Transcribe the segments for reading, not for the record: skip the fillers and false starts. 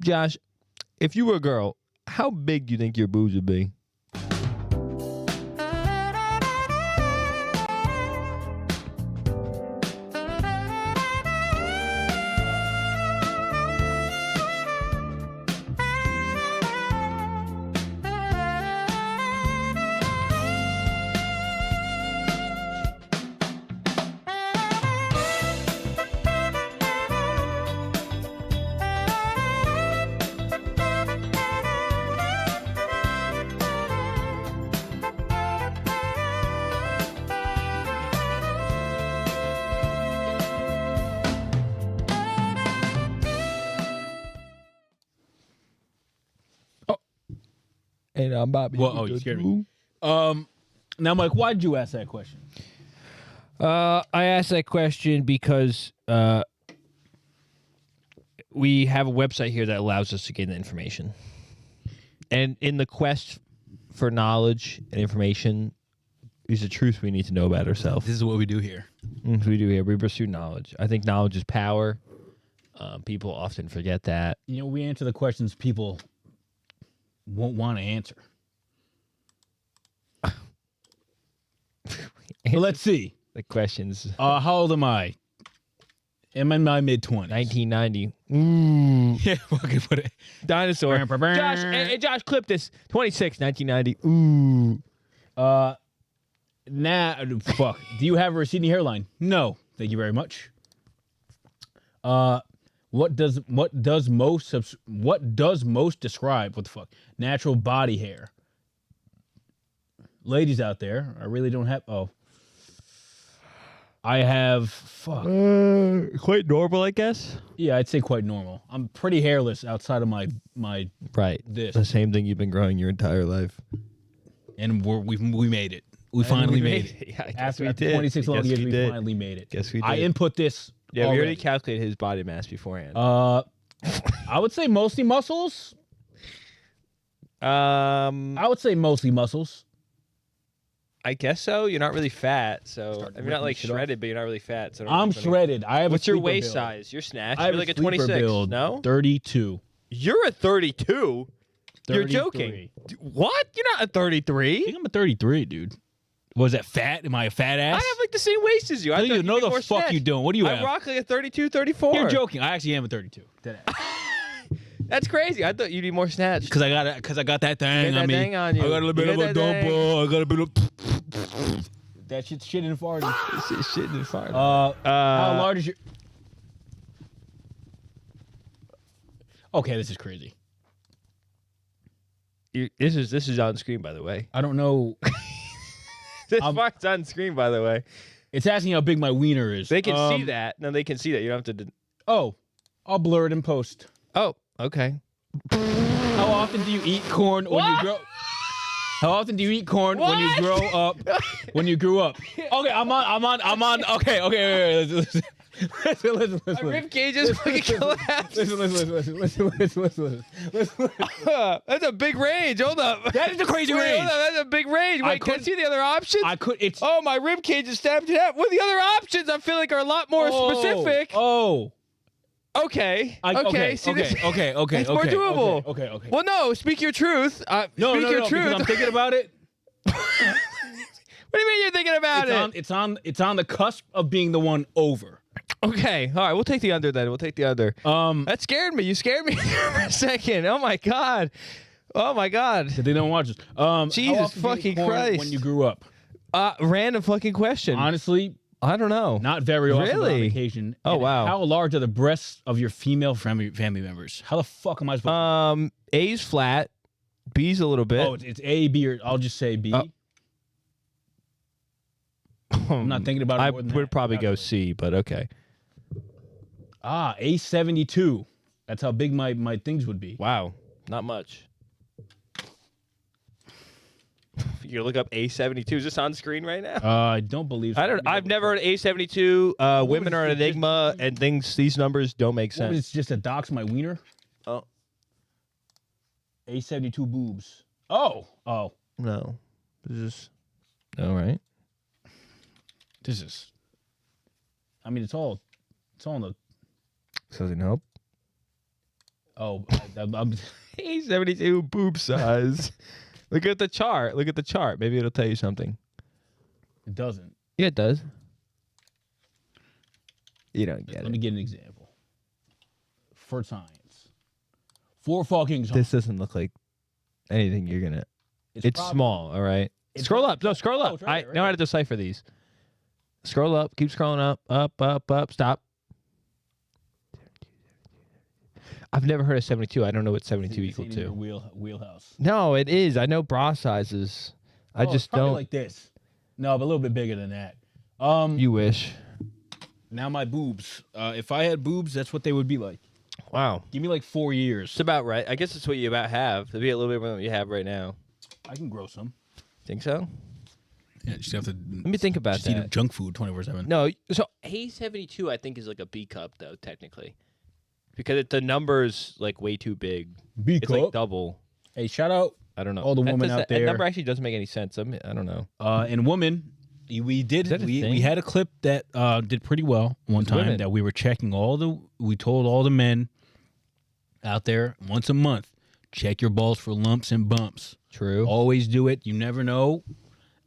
Josh, if you were a girl, how big do you think your boobs would be? And I'm Bobby. Well, you scared me. Now, Mike, why did you ask that question? I asked that question because we have a website here that allows us to gain the information. And in the quest for knowledge and information is the truth we need to know about ourselves. This is what we do here. We do here. We pursue knowledge. I think knowledge is power. People often forget that. You know, we answer the questions people won't want to answer. Well, let's see. The questions. How old am I? I'm in my mid-20s. 1990. Yeah, fucking put it. Dinosaur. Josh, hey, Josh, clip this. 26, 1990. Fuck. Do you have a receding hairline? No. Thank you very much. What does most describe natural body hair? Ladies out there, I really don't have. I have Quite normal, I guess. Yeah, I'd say quite normal. I'm pretty hairless outside of my right. This the same thing you've been growing your entire life, and we made it. We finally made it. Yeah, after 26 long years, we finally made it. Guess we did. I input this. Yeah, we already calculated his body mass beforehand. I would say mostly muscles. I would say mostly muscles. I guess so. You're not really fat, so you're not like shit shredded, but you're not really fat. So I'm shredded. I have. What's a your waist build. size? You're snatched. I have You're like a sleeper 26. Build, No, 32. You're a 32. You're joking. What? You're not a 33. I think I'm a 33, dude. Was that fat? Am I a fat ass? I have like the same waist as you. I thought you know you'd be the more fuck snatched. you doing. What do you have? I rock like a 32, 34. You're joking. I actually am a 32. That's crazy. I thought you'd be more snatched. Because I got that thing on me. Thing on you. I got a little bit of a dumper. I got a bit of. That shit's shit in the fart. Shit in the fart. How large is your? Okay, this is crazy. This is on screen, by the way. I don't know. This part's on screen, by the way. It's asking how big my wiener is. They can see that. No, they can see that. You don't have to. Oh, I'll blur it in post. Oh, okay. How often do you eat corn when you grow? How often do you eat corn when you grow up? When you grew up? Okay, I'm on. Okay. Wait, listen. My rib cage is fucking collapsed. Listen. That's a big range. Hold up. That is a crazy range. Hold up. That's a big range. Wait, can I see the other options? Oh, my rib cage is stabbed in half. Well, the other options I feel like are a lot more specific. Oh. Okay. Okay. See, okay. It's more doable. Okay. Well, no. Speak your truth. No, speak your truth. I'm thinking about it. What do you mean you're thinking about it? It's on the cusp of being the one over. Okay. All right. We'll take the under then. We'll take the under. That scared me. You scared me for a second. Oh my god. They don't watch this. Jesus fucking Christ. When you grew up. Random fucking question. Honestly, I don't know. Not very often. Really? On occasion. Oh wow. How large are the breasts of your female family members? How the fuck am I supposed to? A's flat, B's a little bit. Oh, it's A, B, or I'll just say B. I'm not thinking about it more than that. I would probably go C, but okay. A72. That's how big my things would be. Wow, not much. You look up A72. Is this on screen right now? I don't believe so. I've never heard of A72. Women are an enigma, and these numbers don't make sense. It's just a dox my wiener. Oh. A72 boobs. Oh. No. This is all right. This is. I mean, it's all in the. Doesn't help. Oh, I'm He's 72 boob size. Look at the chart. Look at the chart. Maybe it'll tell you something. it doesn't. Yeah, it does. You don't get Let it. me get an example. For science. For fucking science. This doesn't look like anything you're gonna. It's probably- small. All right. It's Scroll not- up. No, scroll Oh, up. it's right I there, know how right to decipher these. Scroll up. Keep scrolling up. Up. Stop. I've never heard of 72. I don't know what 72 It's equal in your to. wheelhouse. No, it is. I know bra sizes. I It's just probably don't. like this. No, but a little bit bigger than that. You wish. Now my boobs. If I had boobs, that's what they would be like. Wow. Give me like 4 years. It's about right. I guess it's what you about have. It'd be a little bit more than what you have right now. I can grow some. Think so? Yeah, just have to. Let me think about just eat that. junk food 24/7. No, so A72 I think is like a B cup though, technically. Because the number's like way too big. B It's like double. Hey, shout out I don't know. all the That women does- out That there. number actually doesn't make any sense. I don't know. And women. We did. that a We thing? had a clip that did pretty well one time. women. That we were checking we told all the men out there once a month, check your balls for lumps and bumps. True. Always do it. You never know.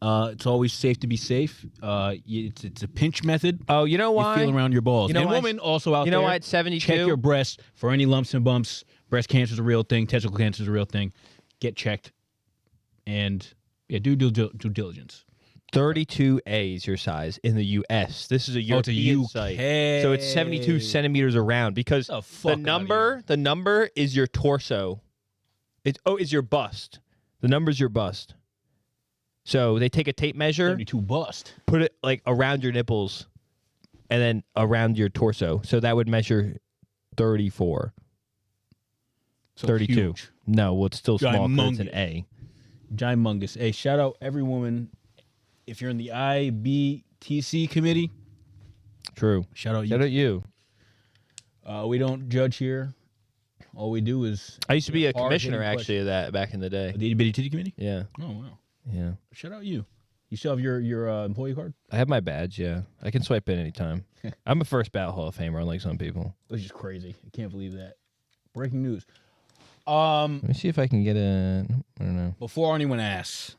It's always safe to be safe. It's a pinch method. Oh, you know You why? feel around your balls. You know and why women also out You there. know why it's 72? Check your breasts for any lumps and bumps. Breast cancer is a real thing. Testicle cancer is a real thing. Get checked. And do due diligence. 32A is your size in the U.S. This is a Oh, it's a European UK. site. So it's 72 centimeters around because The fuck outta the number is your torso. Is your bust. The number's your bust. So they take a tape measure, 32 bust. put it like around your nipples, and then around your torso. So that would measure 34. So 32. huge. No, well, it's still small because it's an Gymongous. A. Gymongous. Hey, shout out every woman. If you're in the IBTC committee, True. shout out Shout you. out you. We don't judge here. All we do is. I used to be a hard-hitting commissioner, questions. actually, of that back in the day. The itty bitty titty committee? Yeah. Oh, wow. Yeah. Shout out you. You still have your employee card? I have my badge, yeah. I can swipe in anytime. I'm a first ballot Hall of Famer, unlike some people. Which is crazy. I can't believe that. Breaking news. Let me see if I can get a. I don't know. Before anyone asks,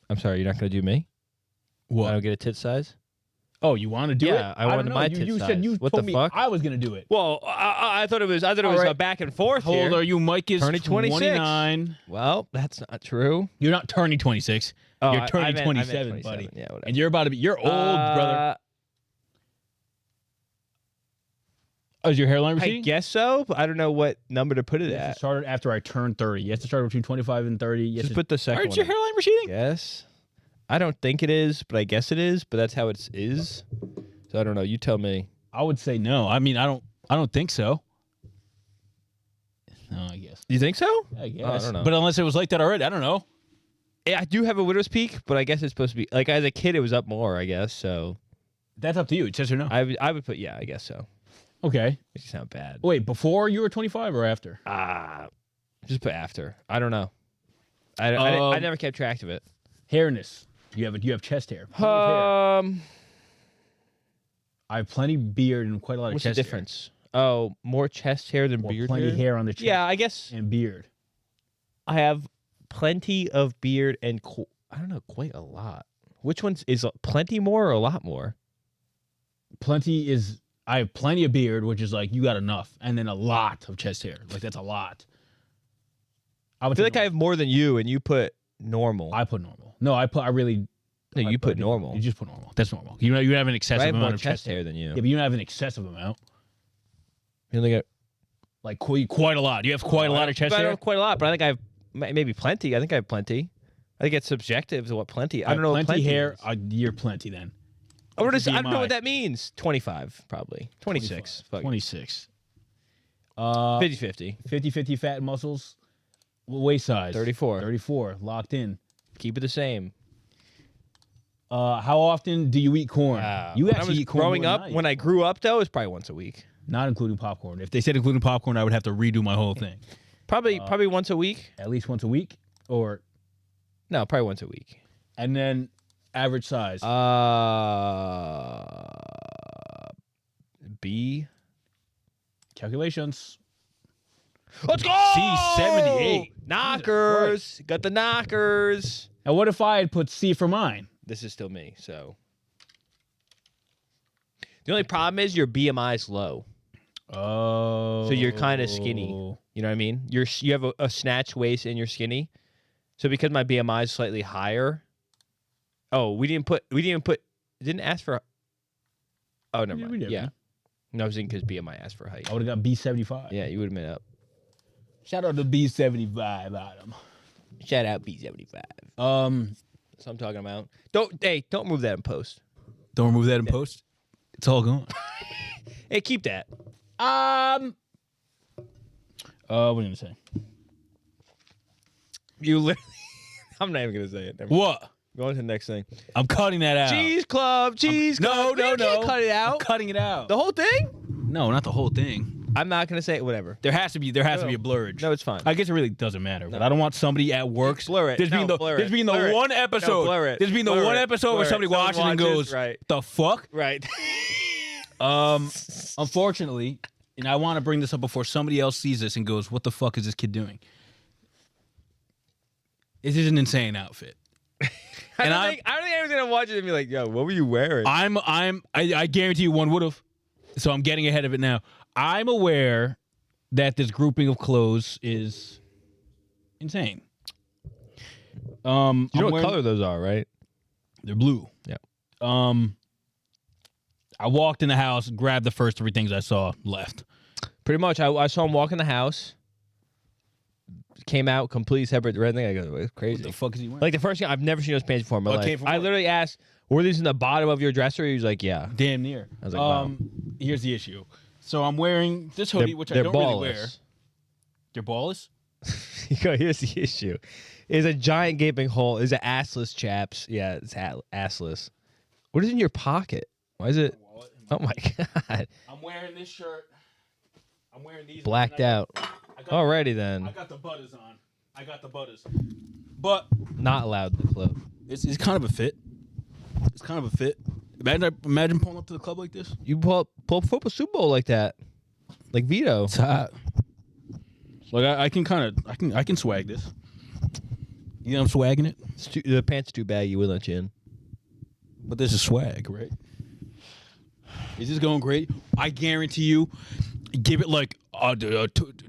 I'm sorry, you're not going to do me? what? I don't get a tit size? Oh, you want to do it? Yeah, I don't wanted know. my you, tit you size. said you What told the me fuck? I was gonna do it. Well, I thought it was a right. back and forth How old here. are you? Mike is Turning 26. 29. Well, that's not true. You're not turning 26. Oh, You're I turning meant 27, 27, buddy. yeah, whatever. And you're about to be. You're old, brother. Oh, is your hairline I receding? guess so, but I don't know what number to put it You have to at. start it after I turn 30. You have to start between 25 and 30. You have Just to- put the second Is your one. hairline receding? Yes. I don't think it is, but I guess it is. But that's how it is. So I don't know. You tell me. I would say no. I mean, I don't think so. No, I guess. You think so? I guess. I don't know. But unless it was like that already, I don't know. Yeah, I do have a widow's peak, but I guess it's supposed to be like as a kid it was up more. I guess so. That's up to you. It's yes or no. I would put I guess so. Okay. It sound bad. Wait, before you were 25 or after? Just put after. I don't know. I never kept track of it. Hairness. You have chest hair. Plenty of hair. I have plenty beard and quite a lot of What's the chest hair. difference? Oh, more chest hair than Well, beard plenty hair on the chest. Yeah, I guess And beard. I have plenty of beard and I don't know, quite a lot. Which one's is plenty more or a lot more? Plenty is. I have plenty of beard, which is like you got enough, and then a lot of chest hair. Like that's a lot. I feel like I have more than you, and you put normal. I put normal. No, I really. No, you put normal. You just put normal. That's normal. You have an I excessive have more amount of chest hair than you. Yeah, but you don't have an excessive amount. You only got Like quite a lot. You have quite a lot of chest I hair. don't have quite a lot, but I think I have maybe plenty. I think I have plenty. I think it's subjective to what plenty. I don't know what plenty plenty hair. is. You're plenty then. I What's your don't know BMI? what that means. 25, probably. 26. 26. 50-50. 50-50 fat and muscles. Waist size. 34. 34. Locked in. Keep it the same. How often do you eat corn? You When I actually was eat corn growing more up, than I eat. when I grew up, though, it was probably once a week. Not including popcorn. If they said including popcorn, I would have to redo my whole thing. Probably once a week. At least once a week, or No, probably once a week. and then average size. B. Calculations. Let's go. C78. Knockers. Got the knockers. And what if I had put C for mine? This is still me, so. The only problem is your BMI is low. Oh. So you're kind of skinny. You know what I mean? You have a snatch waist and you're skinny. So because my BMI is slightly higher. Oh, didn't ask for. Oh, never mind. Yeah. No, I was thinking because BMI asked for height. I would have got B75. Yeah, you would have been up. Shout out to B75, Adam. Shout out B75. That's what I'm talking about. Don't move that in post. Don't remove that in post. It's all gone. Hey, keep that. What are you gonna say? You literally. I'm not even gonna say it. Never mind. What? Go on to the next thing. I'm cutting that out. Cheese Club. No. Can't cut it out. I'm cutting it out. The whole thing? No, not the whole thing. I'm not gonna say it. Whatever. There has to be a blurrage. No, it's fine. I guess it really doesn't matter. But I don't want somebody at work. Blur it. There's been the one episode. blur it. There's been the Blur one it. episode where Blur it. somebody Someone watches and goes, right. "The fuck?" Right. Unfortunately, and I want to bring this up before somebody else sees this and goes, "What the fuck is this kid doing?" This is an insane outfit. I don't think anyone's gonna watch it and be like, "Yo, what were you wearing?" I guarantee you one would have. So I'm getting ahead of it now. I'm aware that this grouping of clothes is insane. You know what color those are, right? They're blue. Yeah. I walked in the house, grabbed the first 3 things I saw, left. Pretty much. I saw him walk in the house. Came out completely separate red thing. I go, it's crazy. What the fuck is he wearing? Like the first thing, I've never seen those pants before in my What life. came from I where? literally asked, "Were these in the bottom of your dresser?" He was like, "Yeah." Damn near. I was like, wow. Here's the issue. So I'm wearing this hoodie, which I They're don't really wear. They're ballless? You go, here's the issue. It's a giant gaping hole. It's an assless, chaps. Yeah, it's assless. What is in your pocket? Why is it? Oh my god. I'm wearing this shirt. I'm wearing these. Blacked out. Alrighty then. I got the butters on. But Not allowed in the club. it's kind of a fit. It's kind of a fit. Imagine pulling up to the club like this. You pull up for a Super Bowl like that, like Vito. It's hot. Like I can swag this. You know I'm swagging it? The pants are too baggy. Will let you in. But this is swag, right? Is this going great? I guarantee you, give it like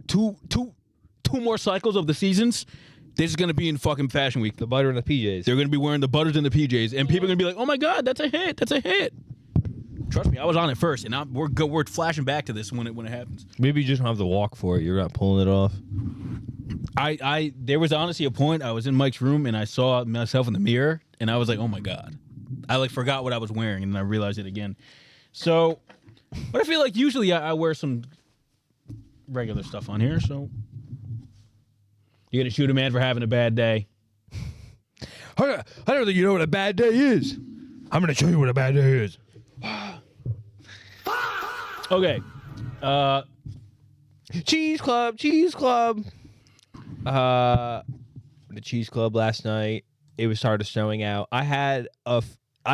two more cycles of the seasons. This is gonna be in fucking Fashion Week. The butter and the PJs. They're gonna be wearing the butters and the PJs, and people are gonna be like, "Oh my god, that's a hit! That's a hit!" Trust me, I was on it first, and we're flashing back to this when it happens. Maybe you just don't have the walk for it. You're not pulling it off. There was honestly a point I was in Mike's room and I saw myself in the mirror, and I was like, "Oh my god!" I like forgot what I was wearing, and then I realized it again. So, but I feel like usually I wear some regular stuff on here. So, you're gonna shoot a man for having a bad day. I don't think you know what a bad day is. I'm gonna show you what a bad day is. Okay. Cheese Club. The Cheese Club last night. It started snowing out. I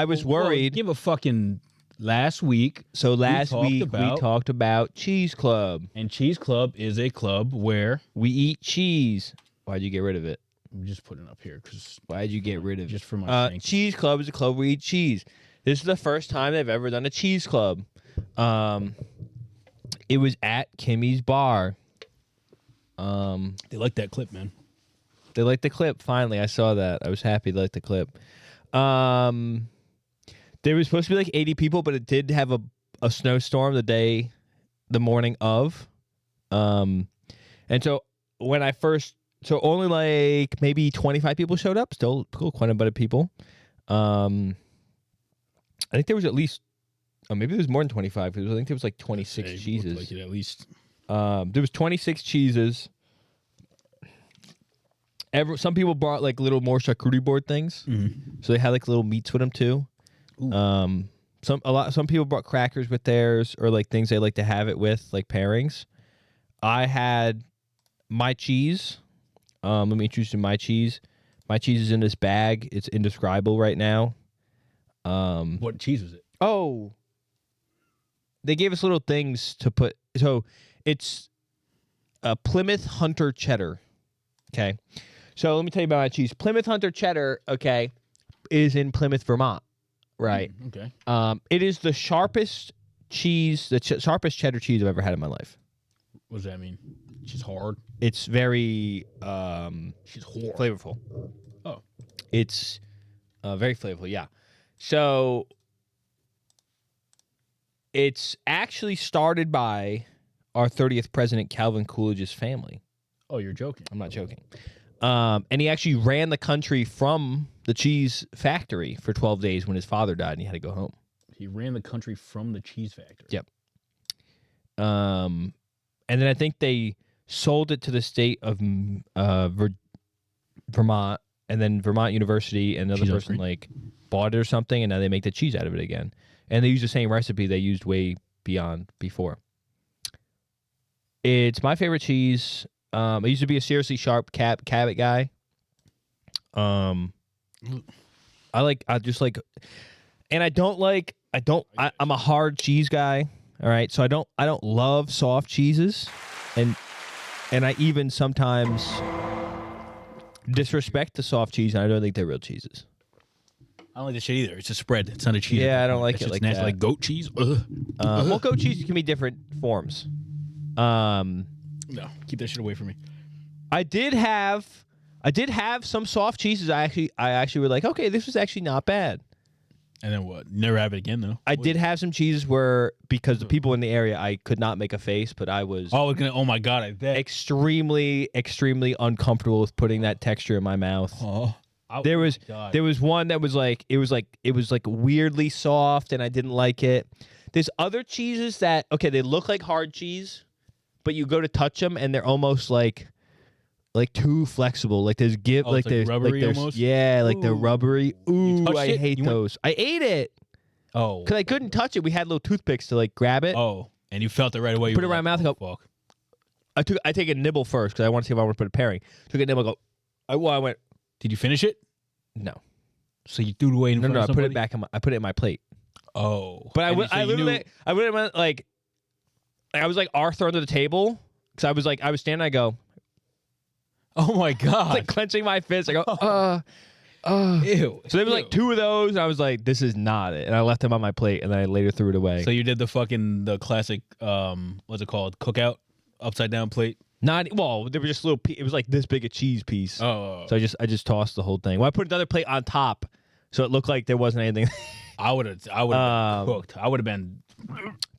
was worried. Give a fucking last week. So last week we talked about Cheese Club. And Cheese Club is a club where we eat cheese. Why'd you get rid of it? I'm just putting it up here because why'd you get rid of it? Just for my sake. Cheese Club is a club where we eat cheese. This is the first time they've ever done a cheese club. It was at Kimmy's Bar. They like that clip, man. They liked the clip. Finally, I saw that. I was happy they liked the clip. There was supposed to be like 80 people, but it did have a snowstorm the morning of. And so when so only like maybe 25 people showed up. Still cool, quite a bit of people. I think there was at least, maybe there was more than 25. Because I think there was like 26 cheeses. Like it at least. There was 26 cheeses. Some people brought like little more charcuterie board things, so they had like little meats with them too. Some people brought crackers with theirs, or like things they like to have it with, like pairings. I had my cheese. Let me introduce you to my cheese. My cheese is in this bag. It's indescribable right now. What cheese was it? Oh, they gave us little things to put. So it's Plymouth Hunter cheddar. Okay. So let me tell you about my cheese. Plymouth Hunter cheddar, okay, is in Plymouth, Vermont, right? Okay. It is the sharpest cheese, sharpest cheddar cheese I've ever had in my life. What does that mean? She's hard. It's very She's hard. flavorful. Oh. It's very flavorful, yeah. So it's actually started by our 30th president, Calvin Coolidge's family. Oh, you're joking. I'm not joking. And he actually ran the country from the cheese factory for 12 days when his father died and he had to go home. He ran the country from the cheese factory. Yep. And then I think they sold it to the state of Vermont, and then Vermont University and another person like bought it or something, and now they make the cheese out of it again. And they use the same recipe they used way beyond before. It's my favorite cheese. I used to be a seriously sharp Cabot guy. I'm a hard cheese guy. All right, so I don't love soft cheeses, and I even sometimes disrespect the soft cheese, and I don't think they're real cheeses. I don't like this shit either. It's a spread. It's not a cheese. Yeah, I don't like it's it just like nasty, that. like goat cheese. Ugh. Well, goat cheese can be different forms. No, keep that shit away from me. I did have some soft cheeses. I actually were like, okay, this was actually not bad. And then what? Never have it again, though. I did have some cheeses where, because the people in the area, I could not make a face, but I was Oh my god! I bet. extremely uncomfortable with putting that texture in my mouth. Oh. There was one that was like it was like weirdly soft, and I didn't like it. There's other cheeses that they look like hard cheese, but you go to touch them and they're almost like too flexible. Like there's rubbery almost? Yeah, like they're rubbery. Ooh, I hate You those. I ate it Oh. because I couldn't touch it. We had little toothpicks to like grab it. Oh, and you felt it right away. Put it around my mouth and go. Fuck. I take a nibble first because I want to see if I want to put a pairing. Took a nibble. I went. Did you finish it? No. So you threw it away in front of I somebody? put it back. I put it in my plate. Oh. But I knew. went like I was like Arthur under the table because I was standing. I go. Oh my god! Like clenching my fist. I go. Ew. So there was like two of those, and I was like, "This is not it." And I left them on my plate, and then I later threw it away. So you did the classic what's it called, cookout upside down plate? They were just little. It was like this big a cheese piece. Oh. So I just tossed the whole thing. Well, I put another plate on top, so it looked like there wasn't anything. I would have been cooked. I would have been.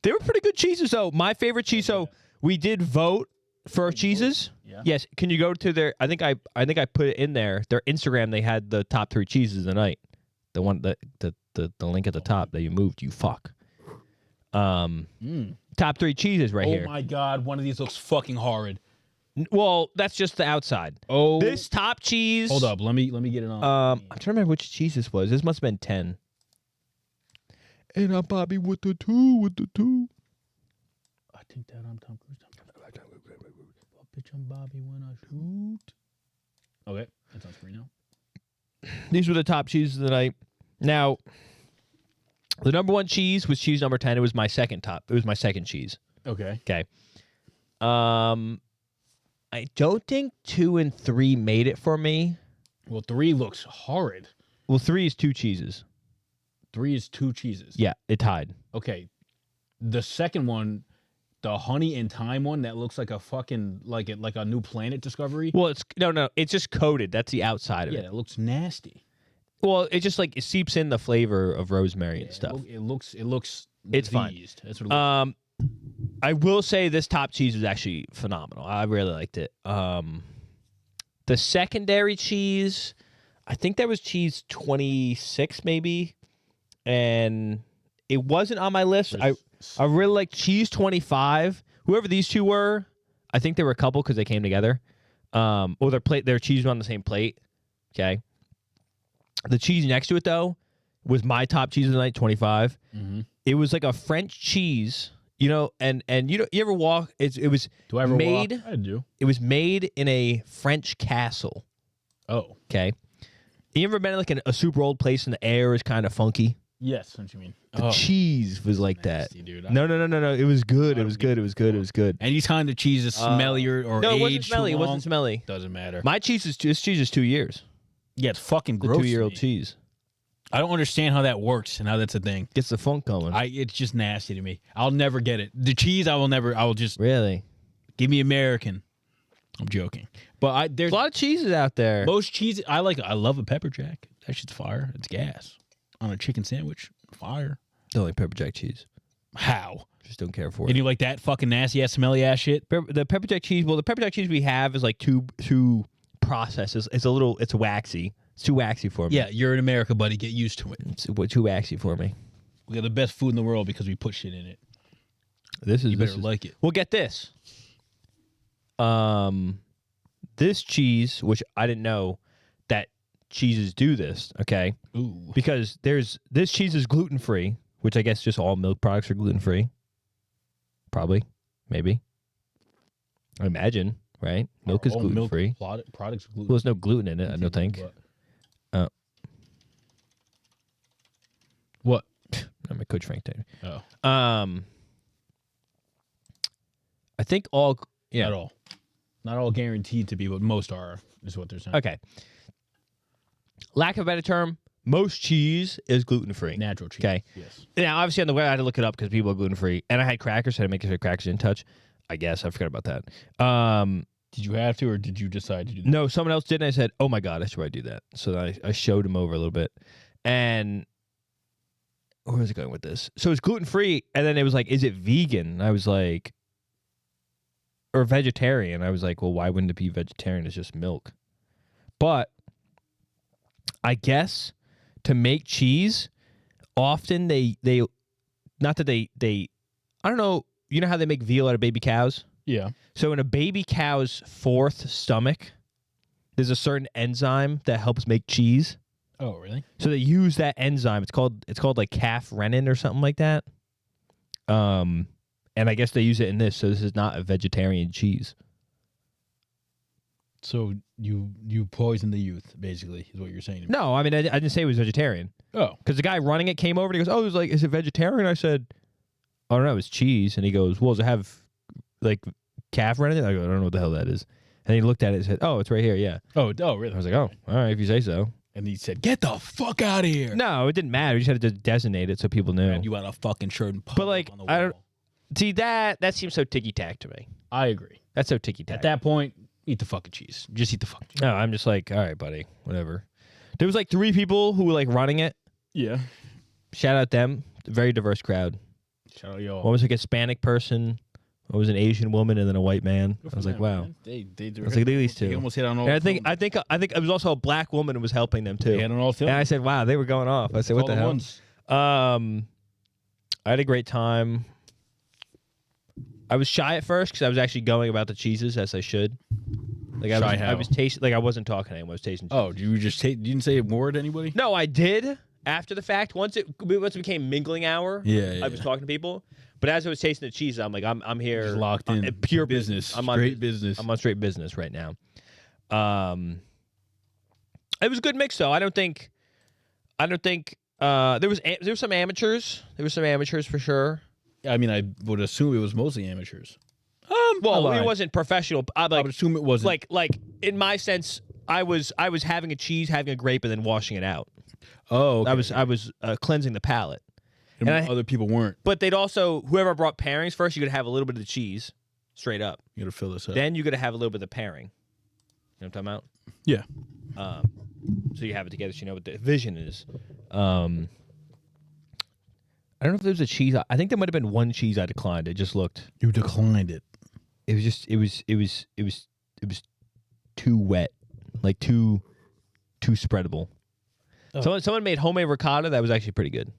They were pretty good cheeses, though. My favorite cheese. So we did vote for cheeses. Yeah. Yes. Can you go to their? I think I put it in there. Their Instagram. They had the top 3 cheeses of the night. The one the link at the top that you moved. You fuck. Top 3 cheeses right here. Oh my god! One of these looks fucking horrid. Well, that's just the outside. Oh. This top cheese. Hold up. Let me get it on. I'm trying to remember which cheese this was. This must have been 10. And I'm Bobby with the 2. I think that I'm Tom Cruise. Bitch, I'm Bobby when I shoot. Okay, that's on screen now. These were the top cheeses of the night. Now, the number 1 cheese was cheese number 10. It was my second top. It was my second cheese. Okay. Okay. I don't think 2 and 3 made it for me. Well, 3 looks horrid. Well, 3 is 2 cheeses. 3 is 2 cheeses. Yeah, it tied. Okay. The second one, the honey and thyme one, that looks like a fucking like a new planet discovery. Well, it's it's just coated. That's the outside of it. Yeah, it looks nasty. Well, it just it seeps in the flavor of rosemary and stuff. It looks. It's fine. That's what it looks. I will say this top cheese was actually phenomenal. I really liked it. The secondary cheese, I think that was cheese 26 maybe, and it wasn't on my list. I really like cheese 25. Whoever these two were, I think they were a couple because they came together. Or their cheese was on the same plate. Okay. The cheese next to it though was my top cheese of the night, 25. Mm-hmm. It was like a French cheese, and you ever walk? It was Do I ever made. walk? I do. It was made in a French castle. Oh. Okay. You ever been in like a super old place and the air is kind of funky? Yes, what you mean. The cheese was like nasty, that. Dude. No. It was good. It was good. It was good. It was good. Anytime the cheese is smelly or no, it wasn't aged smelly. too It long, wasn't smelly. doesn't matter. This cheese is 2 years. Yeah, it's fucking The gross. 2-year-old cheese I don't understand how that works and how that's a thing. gets the funk going. It's just nasty to me. I'll never get it. The cheese, I will just Really? give me American. I'm joking, but there's A lot of cheeses out there. most cheese. I love a pepper jack. That shit's fire. It's gas on a chicken sandwich. Fire. Don't like pepper jack cheese. How? Just don't care for And it. you like that fucking nasty ass, smelly ass shit? The pepper jack cheese. Well, the pepper jack cheese we have is like too processed. It's waxy. It's too waxy for me. Yeah, you're in America, buddy. Get used to it. It's too waxy for me. We got the best food in the world because we put shit in it. You better like it. Well, get this. This cheese, which I didn't know that cheeses do this, okay? Ooh. Because this cheese is gluten free, which I guess just all milk products are gluten free. Probably, maybe. I imagine, right? Milk is gluten free. Products are gluten. Well, there's no gluten in it, I don't think. What? I'm a Coach Frank Taylor. Oh, I think all. Yeah. Not all guaranteed to be, but most are. Is what they're saying. Okay. Lack of a better term, most cheese is gluten free. Natural cheese. Okay. Yes. Now, obviously, on the web, I had to look it up because people are gluten free, and I had crackers, so I had to make sure crackers didn't touch. I guess I forgot about that. Did you have to, or did you decide to do that? No, someone else did, and I said, "Oh my god, I should probably do that." So I showed him over a little bit, and where was it going with this? So it's gluten free, and then it was like, "Is it vegan?" And I was like, or vegetarian. I was like, well, why wouldn't it be vegetarian? It's just milk. But I guess to make cheese, often they not that they I don't know, you know how they make veal out of baby cows? Yeah. So in a baby cow's fourth stomach, there's a certain enzyme that helps make cheese. Oh, really? So they use that enzyme. It's called like calf renin or something like that. And I guess they use it in this, so this is not a vegetarian cheese. So you poison the youth, basically, is what you're saying. No, I mean, I didn't say it was vegetarian. Oh. Because the guy running it came over and he goes, oh, it was like, is it vegetarian? I said, oh, no, it's cheese. And he goes, well, does it have, like, calf renin? I go, I don't know what the hell that is. And he looked at it and said, oh, it's right here, yeah. Oh, really? I was like, oh, all right, if you say so. And he said, get the fuck out of here. No, it didn't matter. You just had to designate it so people knew. And you had a fucking shirt and But, like, on the I don't, wall. see, that seems so ticky-tack to me. I agree. That's so ticky-tack. At that point, eat the fucking cheese. Just eat the fucking cheese. No, I'm just like, all right, buddy, whatever. There was like 3 people who were like running it. Yeah. Shout out them. Very diverse crowd. Shout out y'all. One was like a Hispanic person. One was an Asian woman, and then a white man. I was like, wow. They I was like, these They two. almost hit on all. And I think it was also a black woman who was helping them too. They hit on all And I said, wow, they were going off. I said, what the hell? I had a great time. I was shy at first because I was actually going about the cheeses as I should. Like I was tasting, like I wasn't talking to anyone. I was tasting cheese. Oh, you just you didn't say a word to anybody? No, I did after the fact. Once it became mingling hour, Yeah. I was talking to people. But as I was tasting the cheese, I'm like, I'm here, Just locked in. Pure business. I'm Straight on business. I'm on straight business right now. It was a good mix though. I don't think there were some amateurs. There were some amateurs for sure. I mean, I would assume it was mostly amateurs. Well, it wasn't professional. I would assume it wasn't. Like in my sense, I was having a cheese, having a grape, and then washing it out. Oh, okay. I was cleansing the palate. And and other people weren't. But they'd also, whoever brought pairings first, you could have a little bit of the cheese straight up. You gotta fill this up. Then you got to have a little bit of the pairing. You know what I'm talking Yeah. about? So you have it together so you know what the vision is. I don't know if there was a cheese. I think there might have been one cheese I declined. It just looked. You declined it. It was just. It was too wet, like too spreadable. Oh. Someone made homemade ricotta that was actually pretty good.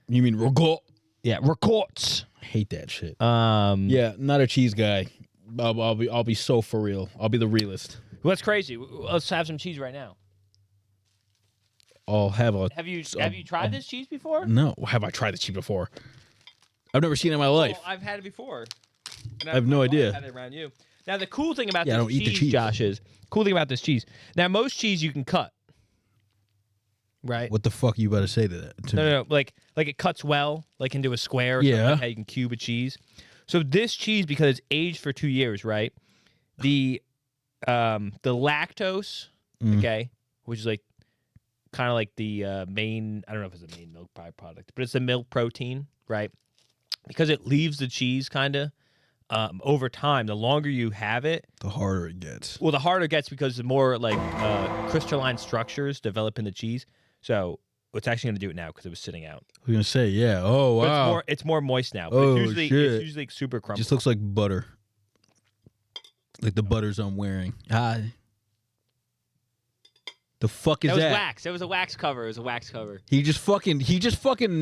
You mean ricotta? Yeah, ricotta. I hate that shit. Yeah, not a cheese guy. I'll be so for real. I'll be the realist. Well, that's crazy. Let's have some cheese right now. I'll have a. Have you tried this cheese before? No. Have I tried this cheese before? I've never seen it in my life. Well, I've had it before. And I have no idea. I've had it around you. Now the cool thing about I this don't eat the cheese. Josh, is cool thing about this cheese. Now most cheese you can cut. Right. What the fuck are you about to say to that? To me? No. Like it cuts well, like into a square. Or something, Yeah. like how you can cube a cheese. So this cheese, because it's aged for 2 years, right? The lactose, okay, which is like kind of like the main. I don't know if it's a main milk byproduct, but it's the milk protein, right? Because it leaves the cheese kind of over time. The longer you have it, The harder it gets. well, the harder it gets because the more like crystalline structures develop in the cheese. So it's actually going to do it now because it was sitting out. I was gonna say, yeah. Oh But wow. it's more moist now. But Oh, it's usually shit. it's usually like super crumbly. Just looks like butter. Like the butters I'm wearing. The fuck is that was that? wax. It was a wax cover. It was a wax cover. He just fucking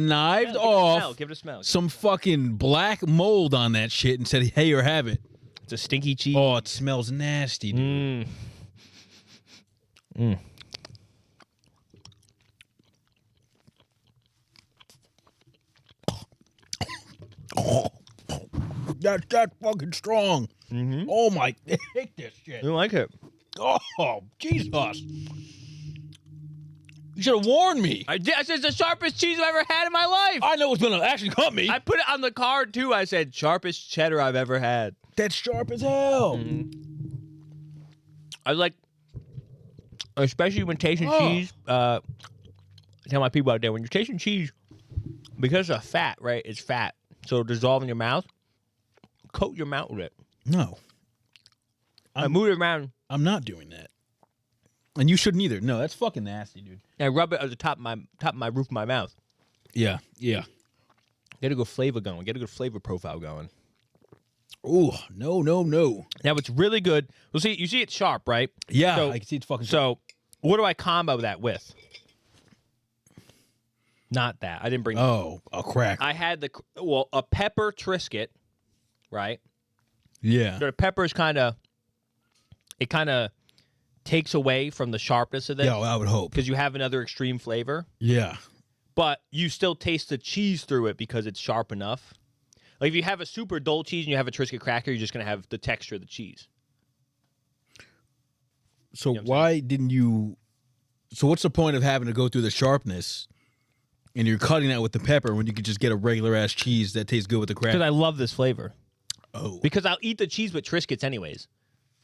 knived Yeah, off Give it a smell. some fucking black mold on that shit and said, "Hey, or have it." It's a stinky cheese. Oh, it smells nasty, dude. That's that fucking strong. Mm-hmm. Oh my, I hate this shit. You don't like it? Oh, Jesus. You should have warned me. I did. I said it's the sharpest cheese I've ever had in my life. I know it's gonna actually cut me. I put it on the card too. I said sharpest cheddar I've ever had. That's sharp as hell. I like, especially when tasting cheese. I tell my people out there, when you're tasting cheese, because of fat, right? It's fat, so it'll dissolve in your mouth. Coat your mouth with it. No, I move it around. I'm not doing that. And you shouldn't either. No, that's fucking nasty, dude. And I rub it at the top of my roof of my mouth. Yeah, yeah. Get a good flavor going. Get a good flavor profile going. Oh, no. Now it's really good. Well, see, you see it's sharp, right? Yeah, So- I can see it's fucking. So, what do I combo that with? Not that. I didn't bring. Oh, a crack. I had a pepper Triscuit, right? Yeah. So the pepper is kind of takes away from the sharpness of this Yeah, I would hope. because you have another extreme flavor, Yeah. but you still taste the cheese through it because it's sharp enough. Like if you have a super dull cheese and you have a Triscuit cracker, you're just gonna have the texture of the cheese. So You know what I'm why didn't you? So what's the point of having to go through the sharpness, and you're cutting that with the pepper when you could just get a regular ass cheese that tastes good with the cracker? Because I love this flavor. Oh, Because I'll eat the cheese with Triscuits anyways.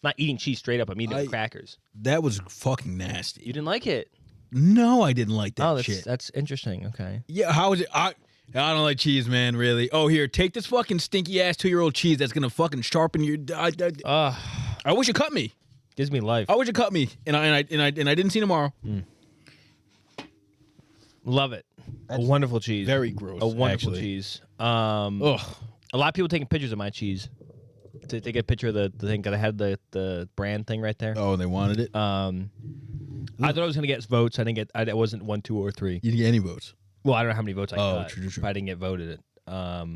I'm not eating cheese straight up. I'm eating it with crackers. that was fucking nasty. You didn't like it? No, I didn't like that shit. That's interesting. Okay. Yeah, how is it? I don't like cheese, man. Really? Oh, here, take this fucking stinky ass 2-year-old cheese that's gonna fucking sharpen your. I wish you cut me. Gives me life. I wish you cut me, and I didn't see tomorrow. Love it. A wonderful cheese. Very gross. A wonderful actually. cheese. Ugh. A lot of people taking pictures of my cheese. To take a picture of the thing, because I had the brand thing right there. Oh, they wanted it. I thought I was gonna get votes. I didn't get. I wasn't 1, 2, or 3. You didn't get any votes. Well, I don't know how many votes I got. True. But I didn't get voted. What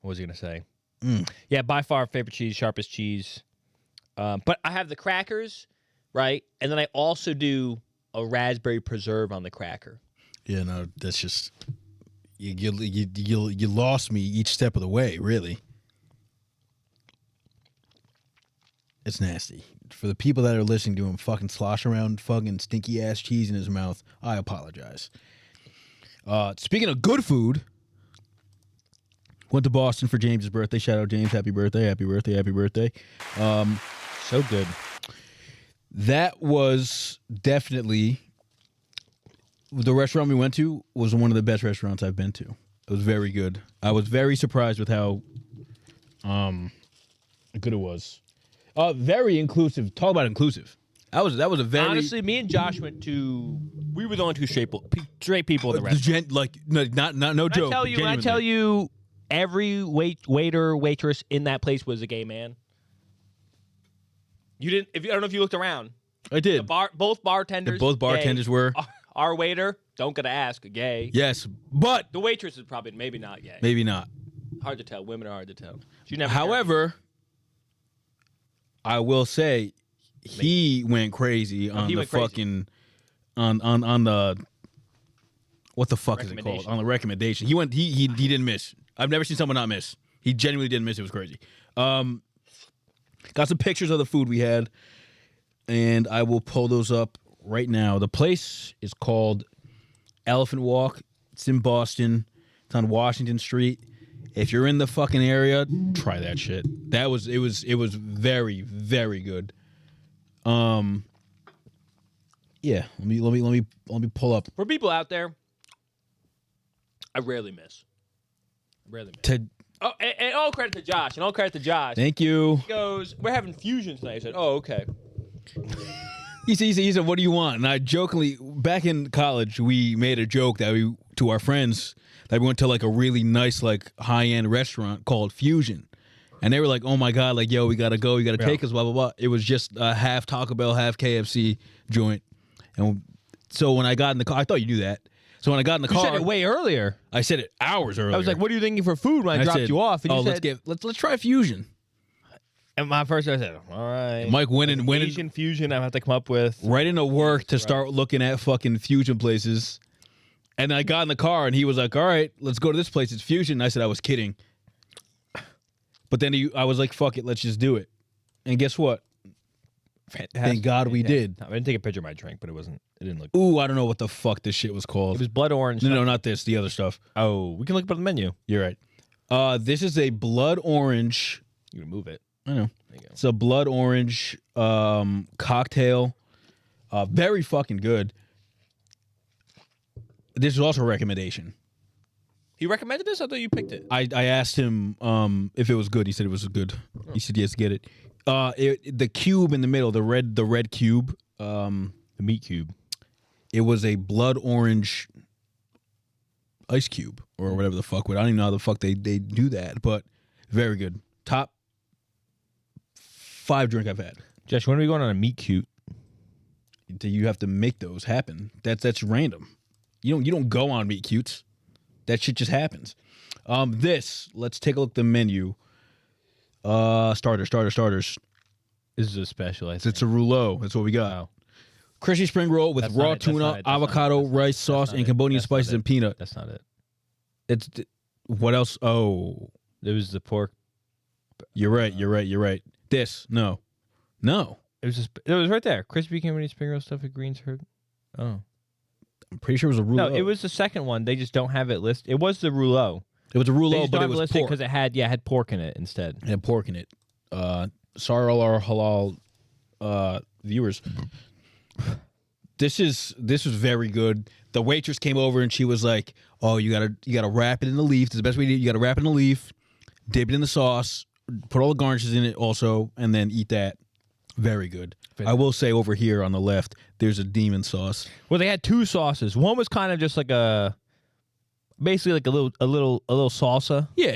was I gonna say? Yeah, by far favorite cheese, sharpest cheese. But I have the crackers, right? And then I also do a raspberry preserve on the cracker. Yeah, no, that's just you lost me each step of the way. Really, it's nasty. For the people that are listening to him fucking slosh around fucking stinky ass cheese in his mouth, I apologize. Speaking of good food, went to Boston for James's birthday. Shout out James, happy birthday, happy birthday, happy birthday. So good. That was definitely the restaurant we went to was one of the best restaurants I've been to. It was very good. I was very surprised with how good it was. Very inclusive. Talk about inclusive. That was a very Honestly, me and Josh went to. We were the only two straight people in the restaurant. No joke. When I tell you, every waiter, waitress in that place was a gay man. You didn't. I don't know if you looked around. I did. Both bartenders. Both bartenders gay. were. Our waiter, don't gotta ask, gay. Yes, but The waitress is probably maybe not gay. maybe not. Hard to tell. Women are hard to tell. She never. However, I will say he went crazy on he the went crazy. fucking on the what the fuck is it called? Recommendation. On the recommendation. He didn't miss. I've never seen someone not miss. He genuinely didn't miss. It was crazy. Got some pictures of the food we had, and I will pull those up right now. The place is called Elephant Walk. It's in Boston. It's on Washington Street. If you're in the fucking area, try that shit. It was very, very good. Yeah. Let me pull up. For people out there, I rarely miss. Oh, and all credit to Josh. And all credit to Josh. Thank you. He goes, we're having fusion tonight. I said, oh, okay. He said, what do you want? And I jokingly, back in college, we made a joke that to our friends that we went to like a really nice, like high-end restaurant called Fusion. And they were like, oh my God, like, yo, we got to go. You got to take us, blah, blah, blah. It was just a half Taco Bell, half KFC joint. And so when I got in the car, I thought you knew that. So when I got in the car, You said it way earlier. I said it hours earlier. I was like, what are you thinking for food when I dropped said, you off? And you said, let's try Fusion. And my first, I said, all right. Mike went Asian fusion I have to come up with. right into work to start looking at fucking fusion places. And I got in the car and he was like, all right, let's go to this place. It's Fusion. And I said, I was kidding. But then I was like, fuck it, let's just do it. And guess what? Thank God we did. I didn't take a picture of my drink, but it didn't look. Ooh, I don't know what the fuck this shit was called. It was blood orange. No, not this. The other stuff. Oh, we can look up on the menu. You're right. This is a blood orange. You can move it. I know. There you go. It's a blood orange cocktail. Very fucking good. This is also a recommendation. He recommended this? I thought you picked it. I asked him if it was good. He said it was good. He said yes, get it. The cube in the middle, the red cube, The meat cube. it was a blood orange ice cube or whatever the fuck. I don't even know how the fuck they do that, but very good. Top 5 drink I've had. Josh, when are we going on a meat cute? You have to make those happen. That's random. You don't go on meet cutes. That shit just happens. Let's take a look at the menu. Starters. This is a special, I think. It's a rouleau. That's what we got. Wow. Crispy spring roll with That's not raw it, that's tuna, not it, that's avocado, not it, rice sauce, not and it, Cambodian that's not spices it. and peanut. That's not it. It's what else? Oh, It was the pork. you're right. This no. It was right there. Crispy Cambodian spring roll stuffed with greens herb. Oh. I'm pretty sure it was a rouleau. No, it was the second one. They just don't have it listed. It was the rouleau. It was a They rouleau, just but don't it have it was listed pork. because it had pork in it instead. It had pork in it. Sorry, all our halal viewers. This was very good. The waitress came over and she was like, "Oh, you gotta wrap it in the leaf. It's the best way to do it. You gotta wrap it in the leaf, dip it in the sauce, put all the garnishes in it also, and then eat that." Very good. I will say over here on the left, there's a demon sauce. Well, they had 2 sauces. One was kind of just like basically like a little salsa. Yeah.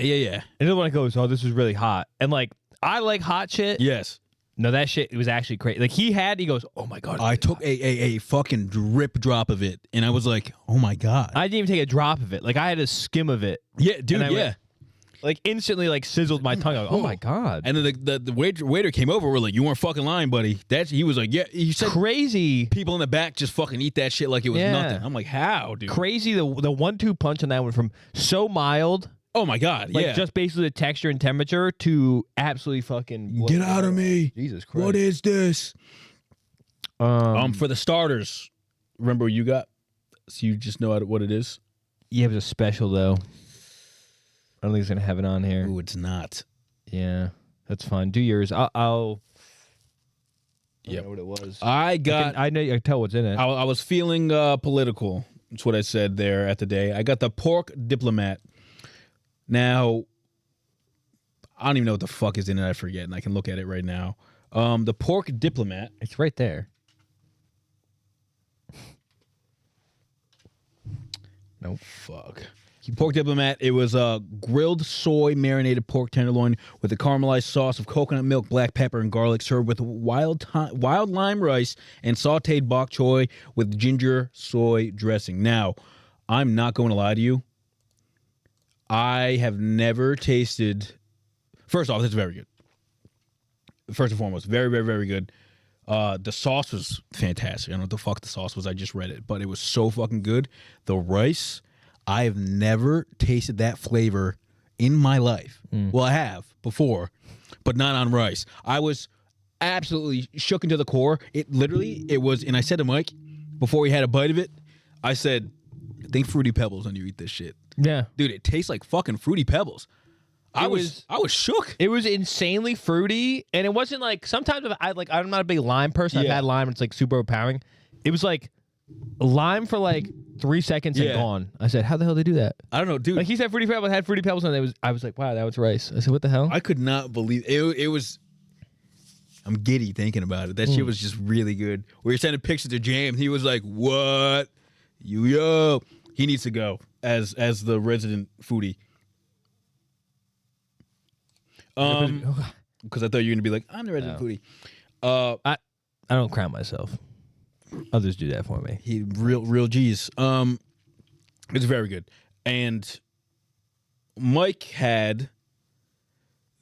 And the other one goes, "Oh, this is really hot." And like I like hot shit. Yes. No, that shit was actually crazy. Like he goes, "Oh my god." I took a fucking drip drop of it, and I was like, "Oh my god." I didn't even take a drop of it. Like I had a skim of it. Yeah, dude. And I Yeah. went, like instantly, like sizzled my tongue. I go, "Oh my god!" And then the waiter came over. We're like, "You weren't fucking lying, buddy." He was like, "Yeah." He said, Crazy, people in the back just fucking eat that shit like it was nothing. I'm like, how, dude? crazy. The 1-2 punch on that went from so mild, Oh my god, like yeah. just basically the texture and temperature, to absolutely fucking Get out of me. Jesus Christ! What is this? For the starters, remember what you got? So you just know what it is? Yeah, it was a special though. I don't think it's gonna have it on here. Ooh, it's not. Yeah, that's fine. Do yours. I'll Yep. know what it was. I got. I know. I can tell what's in it. I was feeling political. That's what I said there at the day. I got the pork diplomat. Now, I don't even know what the fuck is in it. I forget, and I can look at it right now. The pork diplomat. It's right there. No fuck. Pork diplomat. It was a grilled soy marinated pork tenderloin with a caramelized sauce of coconut milk, black pepper, and garlic, served with wild lime rice and sautéed bok choy with ginger soy dressing. Now, I'm not going to lie to you. I have never tasted. First off, it's very good. First and foremost, very, very, very good. The sauce was fantastic. I don't know what the fuck the sauce was. I just read it, but it was so fucking good. The rice, I have never tasted that flavor in my life. Well, I have before, but not on rice. I was absolutely shook into the core. It was, and I said to Mike before he had a bite of it, I said, think Fruity Pebbles when you eat this shit. Yeah. Dude, it tastes like fucking Fruity Pebbles. I was shook. It was insanely fruity, and it wasn't like sometimes I'm not a big lime person. I've had lime, and it's like super overpowering. It was like lime for like 3 seconds and gone. I said, how the hell did they do that? I don't know, dude. Like he said, Fruity Pebbles had Fruity Pebbles, and I was like, wow, that was rice. I said, what the hell? I could not believe it was. I'm giddy thinking about it. That shit was just really good. We were sending pictures to James. He was like, what? Yo. He needs to go as the resident foodie. Because I thought you were gonna be like, I'm the resident foodie. I don't crown myself. Others do that for me. He real G's. It's very good. And Mike had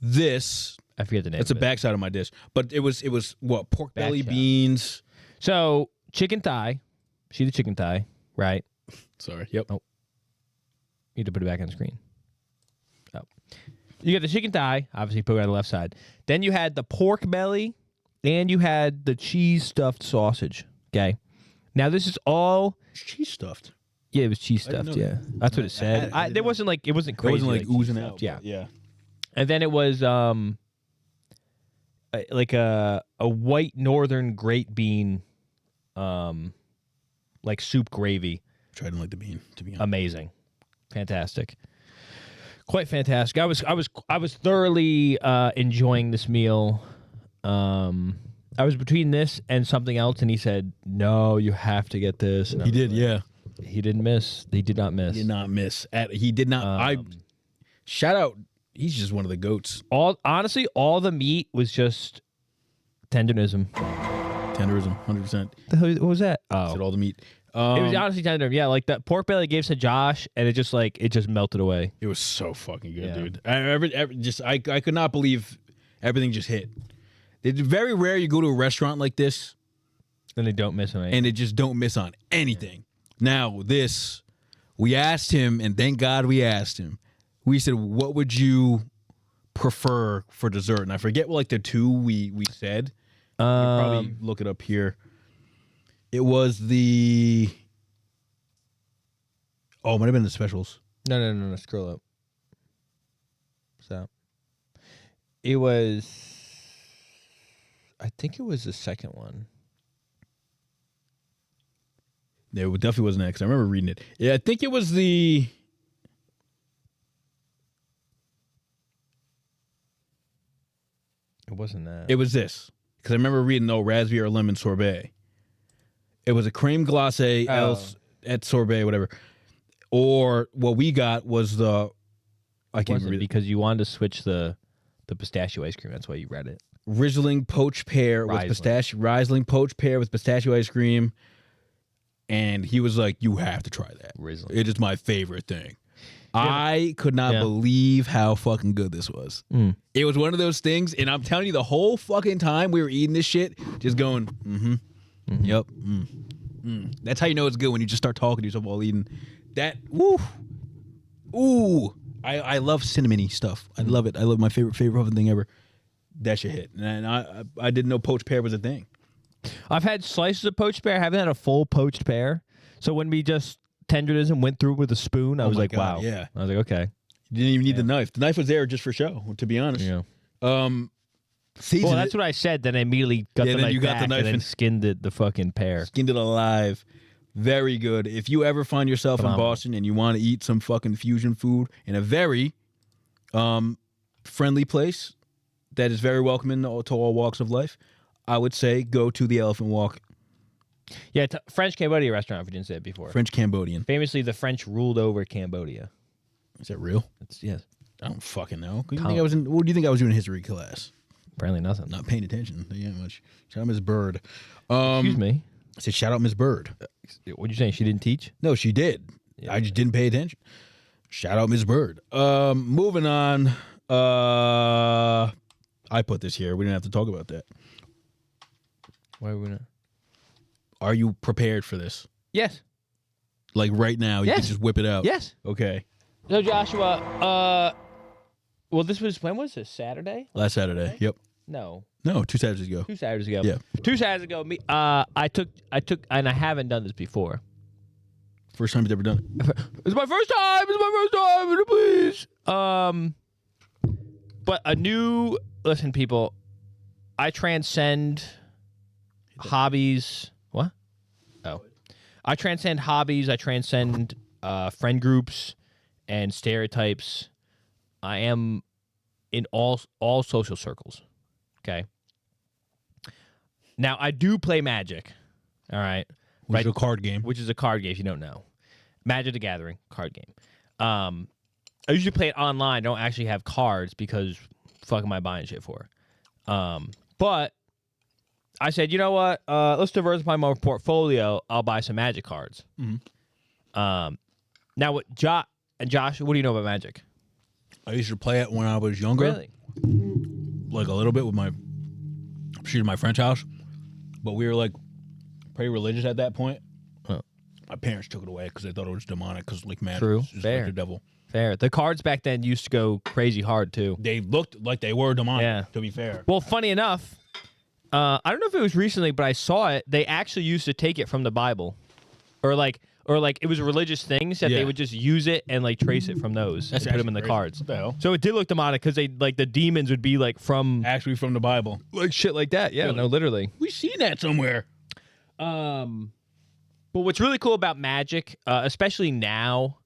this. I forget the name. It's the backside of my dish, but it was what, pork belly, Backside. beans. So chicken thigh. See the chicken thigh, right? Sorry. Yep. Oh. You need to put it back on the screen. Oh. You got the chicken thigh, obviously put it on the left side. Then you had the pork belly, and you had the cheese stuffed sausage. Okay. Now this is all Cheese stuffed. Yeah, it was cheese didn't stuffed. know Yeah, that. that's what it said. There wasn't like it wasn't crazy. It wasn't like cheese oozing stuffed, out. Yeah. Yeah. And then it was like a white northern great bean, like soup gravy. I didn't like the bean, to be honest. Amazing, fantastic, quite fantastic. I was thoroughly enjoying this meal. I was between this and something else, and he said, "No, you have to get this." And He did, yeah. He didn't miss. He did not miss. He did not miss. He did not. Shout out. He's just one of the goats. Honestly, all the meat was just tenderism. Tenderism, 100%. What was that? Oh, Said all the meat. it was honestly tender. Yeah, like that pork belly gave to Josh, and it just melted away. It was so fucking good, Yeah. dude. I could not believe everything just hit. It's very rare you go to a restaurant like this And they don't miss anything. and it just don't miss on anything. Now this, we asked him, and thank God we asked him. We said, "What would you prefer for dessert?" And I forget what the two we said. You can probably look it up here. It was the. Oh, it might have been the specials. No. Scroll up. Stop. It was. I think it was the second one. Yeah, it definitely wasn't that because I remember reading it. Yeah, I think it was the. It wasn't that. It was this because I remember reading raspberry or lemon sorbet. It was a creme glacé at sorbet, whatever. Or what we got was the. I can't remember because you wanted to switch the pistachio ice cream. That's why you read it. Riesling poached pear with pistachio. Riesling poached pear with pistachio ice cream. And he was like, "You have to try that. Riesling. It is my favorite thing." I could not believe how fucking good this was. It was one of those things, and I'm telling you, the whole fucking time we were eating this shit, just going, yep, That's how you know it's good when you just start talking to yourself while eating. That, ooh, I love cinnamony stuff. I love it. I love my favorite fucking thing ever. That shit hit, and I didn't know poached pear was a thing. I've had slices of poached pear. I haven't had a full poached pear. So when we just tenderism went through with a spoon, I was like, God, wow. yeah. I was like, okay. You didn't even need the knife. The knife was there just for show, to be honest. Yeah. Seasoned Well, that's what I said. Then I immediately got the then knife you got the back knife and then and- skinned the fucking pear. skinned it alive. Very good. If you ever find yourself in Boston and you want to eat some fucking fusion food in a very friendly place that is very welcoming to all walks of life, I would say go to the Elephant Walk. Yeah, French Cambodia restaurant, if we didn't say it before. French Cambodian. Famously, the French ruled over Cambodia. Is that real? Yes. I don't fucking know. What do you think I was doing in history class? Apparently nothing. Not paying attention. Yeah, much. Shout out Miss Bird. Excuse me. I said shout out Miss Bird. What'd you say? She didn't teach? No, she did. Yeah. I just didn't pay attention. Shout out Miss Bird. Moving on. I put this here. We didn't have to talk about that. Why are we not? Are you prepared for this? Yes. Like right now, you Yes. can just whip it out. Yes. Okay. So Joshua, well, when was this? Saturday? Last Saturday. Yep. No, 2 Saturdays ago. 2 Saturdays ago. Yeah. 2 Saturdays ago, me. I took, and I haven't done this before. First time you've ever done it. It's my first time. Please. But a new listen, people. I transcend hobbies. What? Oh, I transcend hobbies. I transcend friend groups and stereotypes. I am in all social circles. Okay. Now I do play Magic. All right. Which is a card game. Which is a card game if you don't know. Magic the Gathering card game. I usually play it online. I don't actually have cards because fuck am I buying shit for? But I said, you know what? Let's diversify my portfolio. I'll buy some Magic cards. Mm-hmm. Now, Josh, what do you know about Magic? I used to play it when I was younger. Really? Like a little bit with my friend's house. But we were like pretty religious at that point. Oh. My parents took it away because they thought it was demonic because like magic True. is Fair. like the devil. Fair. The cards back then used to go crazy hard, too. They looked like they were demonic, Yeah. to be fair. Well, funny enough, I don't know if it was recently, but I saw it. They actually used to take it from the Bible. Or like it was religious things that Yeah. they would just use it and like trace it from those and put them in the crazy. cards. What the hell? So it did look demonic because they like the demons would be like from Actually from the Bible. like shit like that. Yeah, Really? no, literally. We've seen that somewhere. But what's really cool about Magic, especially now,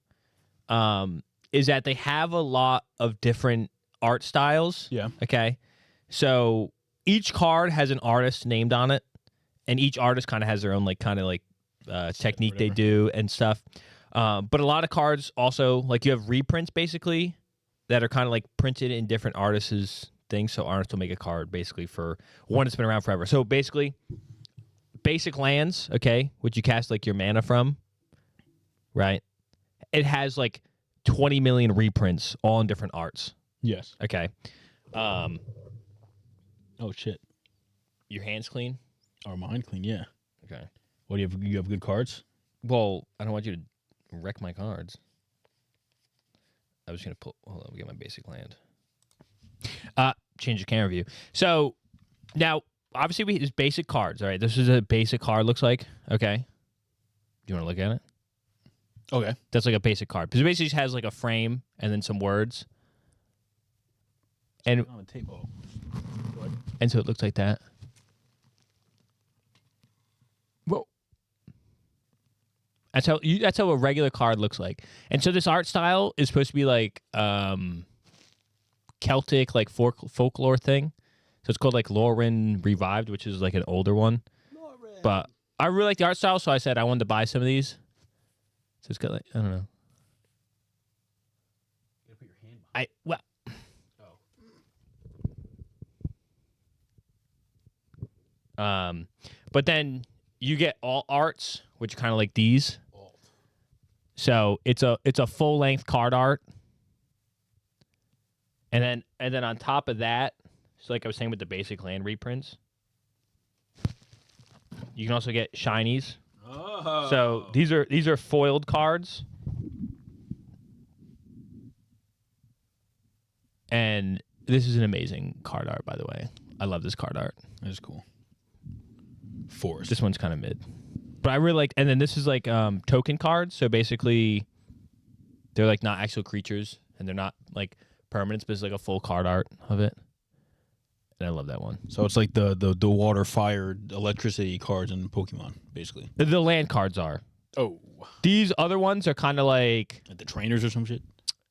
is that they have a lot of different art styles. Yeah. Okay. So each card has an artist named on it, and each artist kind of has their own technique they do and stuff. But a lot of cards also, like you have reprints basically that are kind of like printed in different artists' things. So artists will make a card basically for one that's been around forever. So basically, basic lands, okay, which you cast like your mana from, right? It has like 20 million reprints all in different arts. Yes. Okay. Oh shit. Your hands clean? Or mine clean, yeah. Okay. What do you have good cards? Well, I don't want you to wreck my cards. I was gonna pull. Hold on, let me get my basic land. Change the camera view. So now, obviously, we use basic cards. All right, this is a basic card. Looks like okay. Do you want to look at it? Okay. That's like a basic card because it basically just has like a frame and then some words. And On the table. and so it looks like that. Whoa. That's how a regular card looks like. And so this art style is supposed to be like Celtic, like folklore thing. So it's called like Lauren Revived, which is like an older one. But I really like the art style, so I said I wanted to buy some of these. So it's got like, I don't know. You gotta put your hand Well. But then you get all arts, which are kind of like these. So it's a full length card art, and then on top of that, so like I was saying with the basic land reprints, you can also get shinies. Oh. So these are foiled cards, and this is an amazing card art, by the way. I love this card art. That is cool. Forest. This one's kind of mid. But I really like, and then this is like token cards. So basically, they're like not actual creatures, and they're not like permanents, but it's like a full card art of it. And I love that one. So it's like the water, fire, electricity cards in Pokemon, basically. The land cards are. Oh. These other ones are kind of like the trainers or some shit?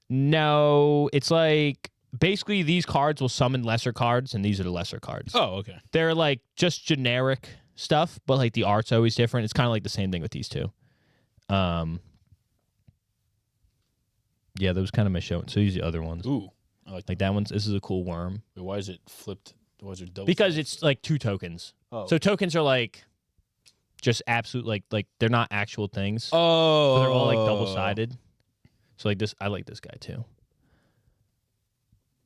No, it's like basically these cards will summon lesser cards, and these are the lesser cards. Oh, okay. They're like just generic stuff, but like the art's always different. It's kind of like the same thing with these two. Yeah, those kind of my show. So these are the other ones. Ooh, I like that one's. This is a cool worm. Wait, why is it flipped? Why is it double? Because it's like 2 tokens. Oh. So tokens are like just absolute like they're not actual things. Oh, So they're all like double-sided. So like this, I like this guy too.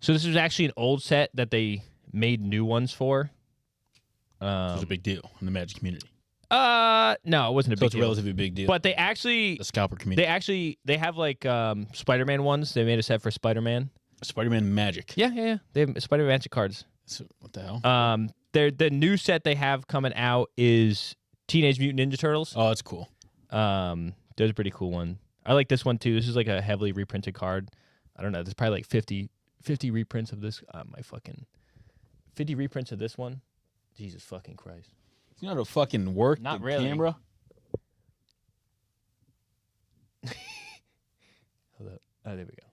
So this is actually an old set that they made new ones for. It was a big deal in the Magic community. No, it wasn't a So big it's a deal. relatively big deal. But they actually, the scalper community. they have like Spider-Man ones. They made a set for Spider-Man. Spider-Man Magic. Yeah. They have Spider-Man Magic cards. So, what the hell? The new set they have coming out is Teenage Mutant Ninja Turtles. Oh, that's cool. There's a pretty cool one. I like this one too. This is like a heavily reprinted card. I don't know. There's probably like 50 reprints of this. 50 reprints of this one. Jesus fucking Christ. It's not a fucking work. Not the really. Camera. Hold up. Oh, there we go.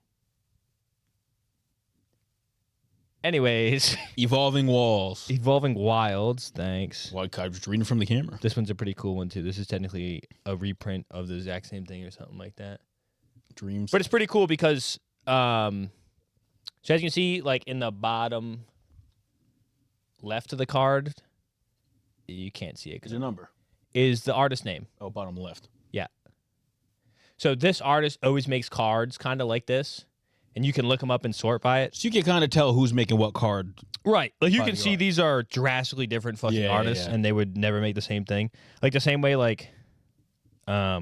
Anyways, Evolving Walls. Evolving Wilds. Thanks. Well, I was just reading from the camera. This one's a pretty cool one too. This is technically a reprint of the exact same thing or something like that. Dreams. But it's pretty cool because, so as you can see, like in the bottom left of the card, you can't see it There's a number. is the artist name. Oh, bottom left. Yeah. So this artist always makes cards kind of like this, and you can look them up and sort by it. So you can kind of tell who's making what card. Right. Like you By can the see art. these are drastically different fucking artists, yeah. and they would never make the same thing. Like the same way, like, I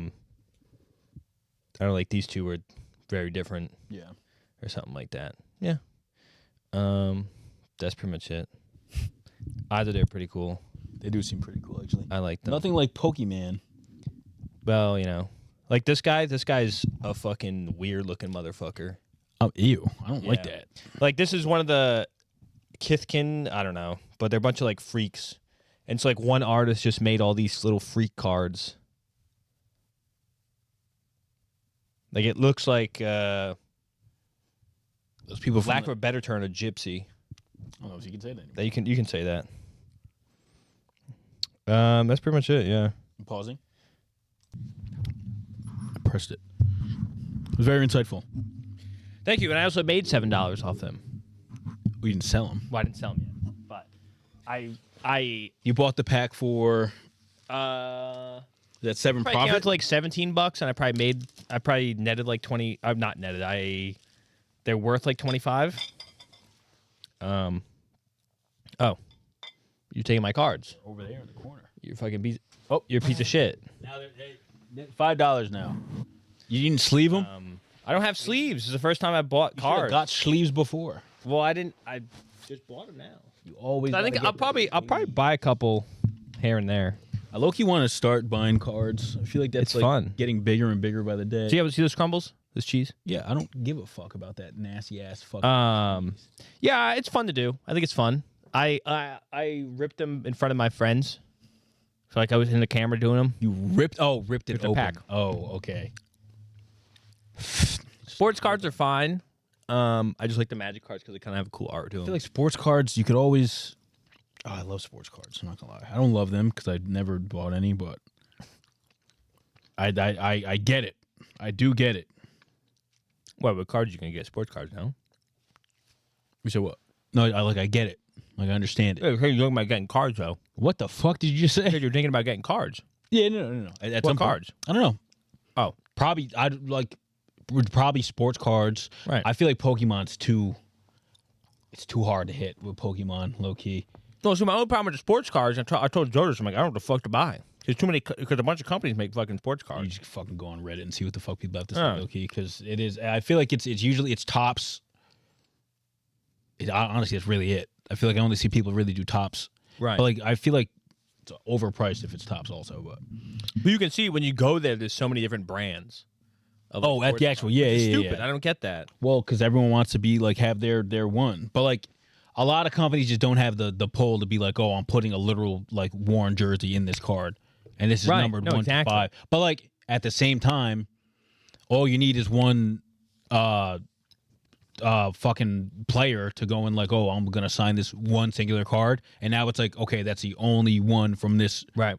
don't know, like these two were very different. Yeah. Or something like that. Yeah. That's pretty much it. Either they're pretty cool. They do seem pretty cool, actually. I like them. Nothing like Pokemon. Well, you know, like this guy's a fucking weird looking motherfucker. Oh, ew. I don't like Yeah. that. Like this is one of the Kithkin, I don't know, but they're a bunch of like freaks. And it's like one artist just made all these little freak cards. Like it looks like Those people for lack from of a better term, a gypsy. I don't know if you can say that anymore. That you can say that. That's pretty much it, yeah. I'm pausing. I pressed it. It was very insightful. Thank you. And I also made $7 off them. We didn't sell them. Well, I didn't sell them yet, but I You bought the pack for that that 7 probably came out profit? to like $17, and I probably netted like 20. I'm not netted. They're worth like 25. Oh, you're taking my cards. Over there in the corner. You're fucking piece. Oh, you're a piece of shit. Now they're $5 now. You didn't sleeve them? I don't have sleeves. This is the first time I bought cards. Got sleeves before. Well, I didn't. I just bought them now. You always. I think I'll probably buy a couple here and there. I low-key want to start buying cards. I feel like that's It's like fun. getting bigger and bigger by the day. See those crumbles? This cheese? Yeah, I don't give a fuck about that nasty ass fucking. Yeah, it's fun to do. I think it's fun. I ripped them in front of my friends. So like I was in the camera doing them. You ripped it Ripped the open. pack. Oh, okay. Sports cards are fine. I just like the Magic cards because they kind of have a cool art to I them. feel like sports cards, you could always. Oh, I love sports cards. I'm not gonna lie. I don't love them because I never bought any, but I get it. I do get it. What cards you can get? Sports cards, no? You said what? No, I get it. Like I understand it. Hey, you're talking about getting cards, though. What the fuck did you just say? You're thinking about getting cards. Yeah, no. At What some point. cards? I don't know. Oh, Probably probably sports cards. Right. I feel like Pokemon's too. It's too hard to hit with Pokemon, low key. no. So my only problem with the sports cards, I told Joders, I'm like, I don't know what the fuck to buy. Because a bunch of companies make fucking sports You cards. just fucking go on Reddit and see what the fuck people have to say, Oh. low key, because it is. I feel like it's usually it's tops. Honestly, that's really it. I feel like I only see people really do tops. Right. But like I feel like it's overpriced if it's tops also. But But you can see when you go there, there's so many different brands. Of, like, Oh, at sports the actual- cards. yeah, It's yeah, stupid. yeah. I don't get that. well, because everyone wants to be like have their one, but like a lot of companies just don't have the pull to be like, oh, I'm putting a literal like worn jersey in this card, and this is Right. numbered No, 1 exactly. to 5. But like at the same time, all you need is one fucking player to go in like, oh, I'm gonna sign this one singular card, and now it's like, okay, that's the only one from this. Right.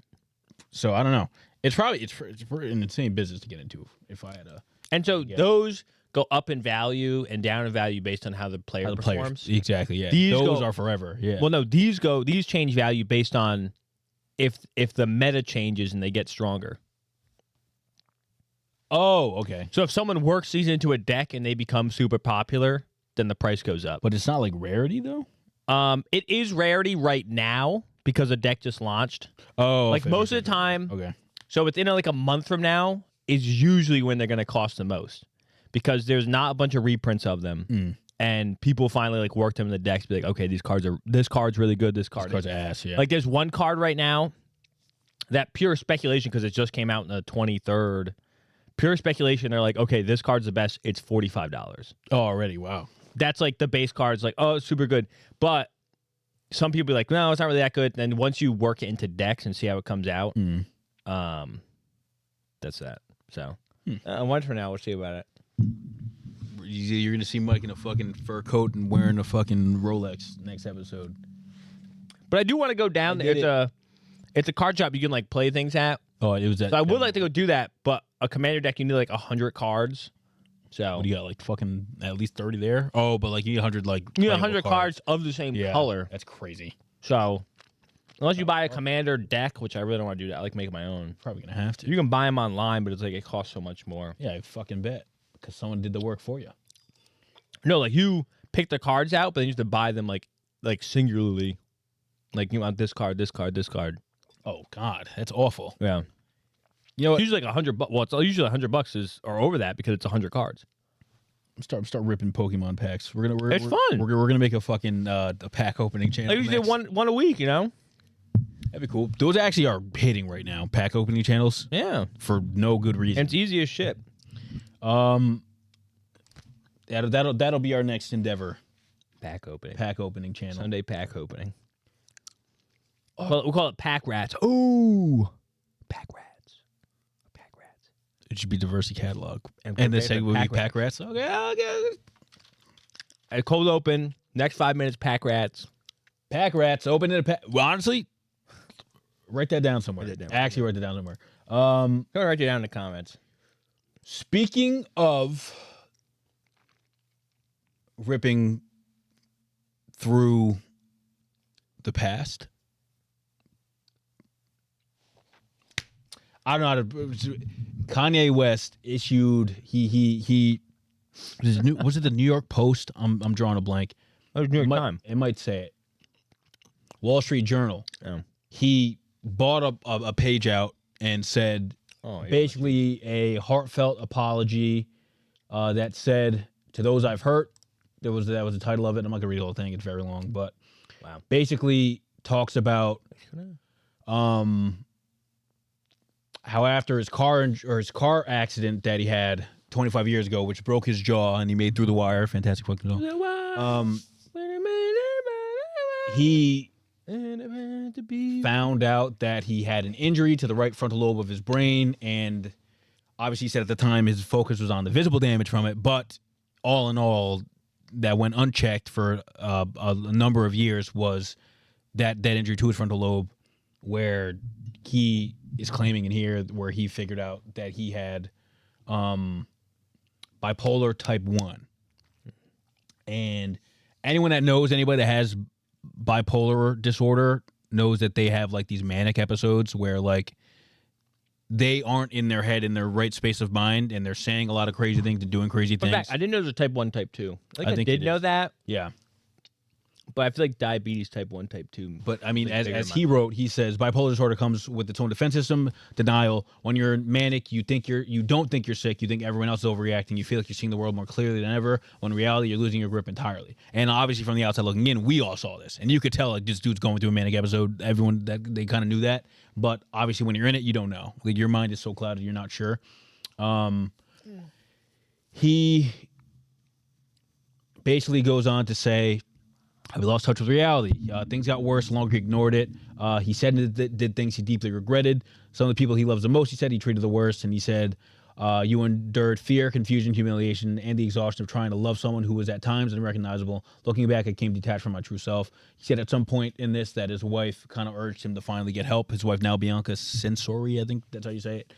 So I don't know. It's probably it's an insane business to get into. If I had a And so those go up in value and down in value based on how the player performs. players, exactly, yeah, These those go- are forever. Yeah. Well, no, these change value based on if the meta changes and they get stronger. Oh, okay. So if someone works these into a deck and they become super popular, then the price goes up. But it's not like rarity though. It is rarity right now because the deck just launched. Oh, Like fair, most fair, of the time, fair. Okay. so within like a month from now is usually when they're going to cost the most because there's not a bunch of reprints of them. and people finally like worked them in the decks. Be like, okay, this card's really good. This card's ass. Yeah. Like there's one card right now that pure speculation because it just came out in the 23rd. Pure speculation. They're like, okay, this card's the best. It's $45. Oh, already. Wow. That's like the base card's like, oh, it's super good. But some people be like, no, it's not really that good. And once you work it into decks and see how it comes out, that's that. So, once for now, we'll see about it. You're gonna see Mike in a fucking fur coat and wearing a fucking Rolex next episode. But I do want to go down there. It's a card shop you can like play things at. Oh, it was that. So I would like to go do that, but a commander deck you need like 100 cards. So what do you got? Like fucking at least 30 there. Oh, but like you need 100 like. You need 100 cards of the same color. That's crazy. So unless you buy a commander deck, which I really don't want to do that, I like making my own. Probably gonna have to. You can buy them online, but it's like it costs so much more. Yeah, I fucking bet because someone did the work for you. No, like you pick the cards out, but then you have to buy them like singularly. Like you want this card, this card, this card. Oh God, that's awful. Yeah. You know what? It's usually like $100. Well, it's usually $100 or over that because it's 100 cards. Start ripping Pokemon packs. It's fun. We're gonna make a fucking a pack opening channel. I usually do one a week, you know. That'd be cool. Those actually are hitting right now. Pack opening channels. Yeah. For no good reason. And it's easy as shit. That'll be our next endeavor. Pack opening. Pack opening channel. Sunday pack opening. Oh. We'll call it Pack Rats. Ooh. Pack Rats. Pack Rats. It should be Diversity Catalog. And the segment will be Pack Rats. Okay. A cold open. Next 5 minutes, Pack Rats. Pack Rats. Open in a pack. Well, honestly, write that down somewhere. Write that down. Actually, write that down somewhere. Go write it down in the comments. Speaking of ripping through the past, I don't know how to. Kanye West issued was it the New York Post? I'm drawing a blank. Oh, New York Times. It might say it. Wall Street Journal. Oh. He bought a page out and said basically a heartfelt apology that said, to those I've hurt. That was the title of it. I'm not gonna read the whole thing. It's very long, but basically talks about how after his car accident that he had 25 years ago, which broke his jaw and he made Through the Wire, fantastic fucking song. He found out that he had an injury to the right frontal lobe of his brain, and obviously he said at the time his focus was on the visible damage from it, but all in all, that went unchecked for a number of years was that injury to his frontal lobe, where he is claiming in here where he figured out that he had bipolar type 1. And anyone that knows anybody that has bipolar disorder knows that they have like these manic episodes where like they aren't in their head in their right space of mind and they're saying a lot of crazy things and doing crazy things. I didn't know there was a type 1, type 2. I did know that. Yeah. But I feel like diabetes type 1, type 2. But I mean, as he wrote, he says bipolar disorder comes with its own defense system, denial. When you're manic, you don't think you're sick. You think everyone else is overreacting. You feel like you're seeing the world more clearly than ever. When in reality, you're losing your grip entirely. And obviously, from the outside looking in, we all saw this, and you could tell like this dude's going through a manic episode. Everyone that they kind of knew that, but obviously, when you're in it, you don't know. Like your mind is so clouded, you're not sure. He basically goes on to say, we lost touch with reality. Things got worse the longer he ignored it. He said that did things he deeply regretted. Some of the people he loves the most, he said, he treated the worst. And he said, you endured fear, confusion, humiliation, and the exhaustion of trying to love someone who was at times unrecognizable. Looking back, I came detached from my true self. He said at some point in this that his wife kind of urged him to finally get help. His wife now, Bianca Censori, I think that's how you say it.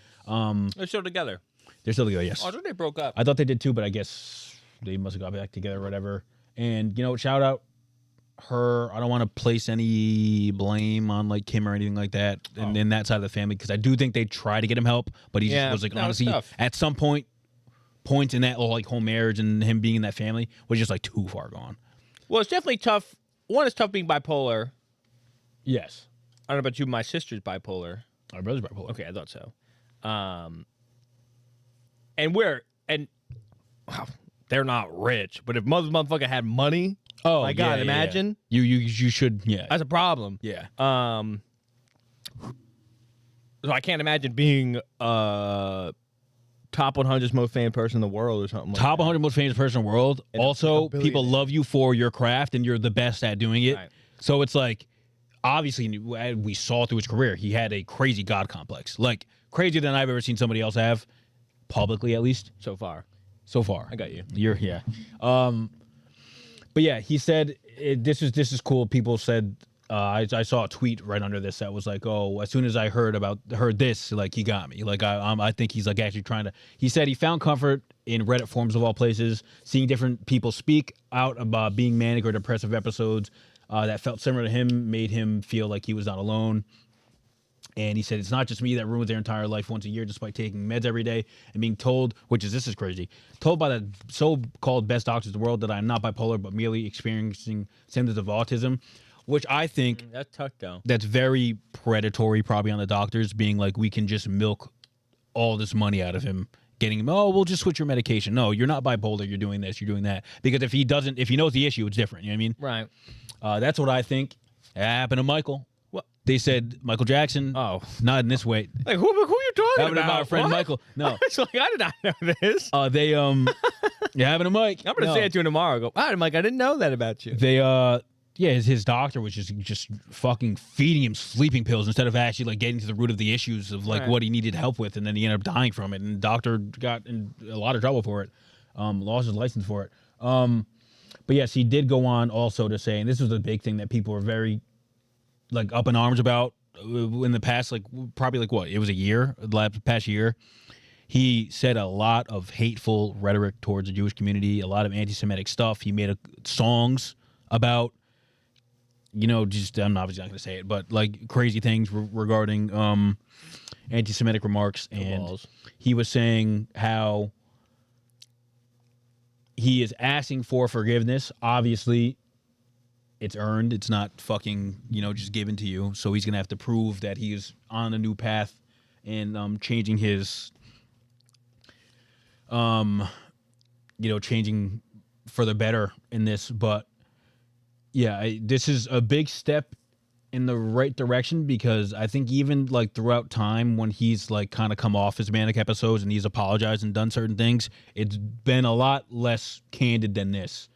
They're still together. They're still together, yes. Oh, I thought they broke up. I thought they did too, but I guess they must have got back together or whatever. And, you know, shout out her. I don't want to place any blame on like Kim or anything like that in that side of the family, because I do think they tried to get him help, but he just was like, honestly, at some point in that like whole marriage and him being in that family was just like too far gone. Well, it's definitely tough. One, it's tough being bipolar. Yes. I don't know about you, my sister's bipolar. My brother's bipolar. Okay, I thought so. they're not rich. But if motherfucker had money, Oh my God, imagine. You should That's a problem. yeah. So I can't imagine being top 100 most famous person in the world or something. Top like that. 100 most famous person in the world. And Also, a billionaire. people love you for your craft and you're the best at doing it. Right. So it's like, obviously, we saw through his career, he had a crazy God complex. Like, crazier than I've ever seen somebody else have, publicly at least. So far. I got you. Yeah. But yeah, he said, this is cool. People said, I saw a tweet right under this that was like, oh, as soon as I heard this, like, he got me. Like, I think he's like actually trying to. He said he found comfort in Reddit forums of all places, seeing different people speak out about being manic or depressive episodes that felt similar to him, made him feel like he was not alone. And he said, it's not just me that ruins their entire life once a year despite taking meds every day and being told, this is crazy, told by the so-called best doctors in the world that I'm not bipolar, but merely experiencing symptoms of autism, which I think That's tough, though. that's very predatory probably on the doctors, being like, we can just milk all this money out of him, getting him, we'll just switch your medication. No, you're not bipolar, you're doing this, you're doing that. Because if he knows the issue, it's different, you know what I mean? Right. That's what I think happened to Michael. What? They said Michael Jackson. Oh. Not in this way. Like, who you talking Happened to about? my friend What? Michael. No. It's like, I did not know this. They yeah, happened to Mike. I'm going to say it to him tomorrow. Go, wow, Mike, I didn't know that about you. They his doctor was just fucking feeding him sleeping pills instead of actually like getting to the root of the issues of like Right. what he needed help with, and then he ended up dying from it, and the doctor got in a lot of trouble for it. Lost his license for it. But yes, he did go on also to say, and this was the big thing that people were very like up in arms about in the past, like probably like what, it was a year, the past year. He said a lot of hateful rhetoric towards the Jewish community, a lot of anti-Semitic stuff. He made songs about, just, I'm obviously not going to say it, but like crazy things regarding anti-Semitic remarks. And he was saying how he is asking for forgiveness. Obviously, it's earned. It's not fucking, just given to you. So he's going to have to prove that he is on a new path and changing his, changing for the better in this. But yeah, this is a big step in the right direction, because I think even like throughout time when he's like kind of come off his manic episodes and he's apologized and done certain things, it's been a lot less candid than this.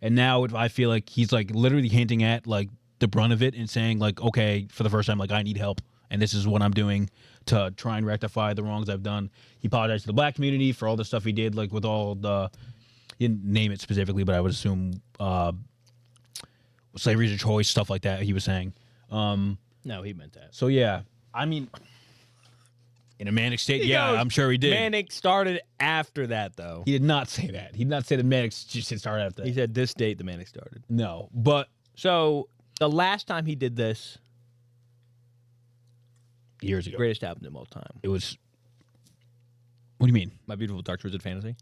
And now I feel like he's like literally hinting at like the brunt of it and saying like, okay, for the first time, like, I need help and this is what I'm doing to try and rectify the wrongs I've done. He apologized to the black community for all the stuff he did, like with all the, he didn't name it specifically, but I would assume slavery's a choice, stuff like that he was saying. No, he meant that. So yeah, I mean, in a manic state, I'm sure he did. Manic started after that, though. He did not say that. He did not say the manic just started after that. He said this date the manic started. No, but So the last time he did this, years ago, greatest album of all time. it was. What do you mean? My Beautiful Dark Twisted Fantasy.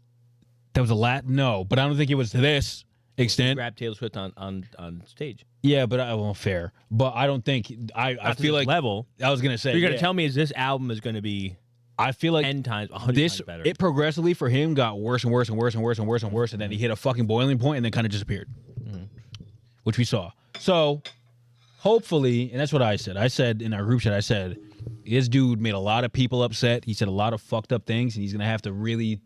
That was no, but I don't think it was to this extent. Grabbed Taylor Swift on stage. Yeah, but fair. But I don't think I Not to feel this like level. I was gonna say. You're gonna tell me is this album is gonna be I feel like 10 times, 100 this times better. it progressively for him got worse and worse and worse and worse and worse and worse, and then he hit a fucking boiling point and then kind of disappeared, which we saw. So hopefully, and that's what I said. I said in our group chat, I said this dude made a lot of people upset. He said a lot of fucked up things, and he's gonna have to really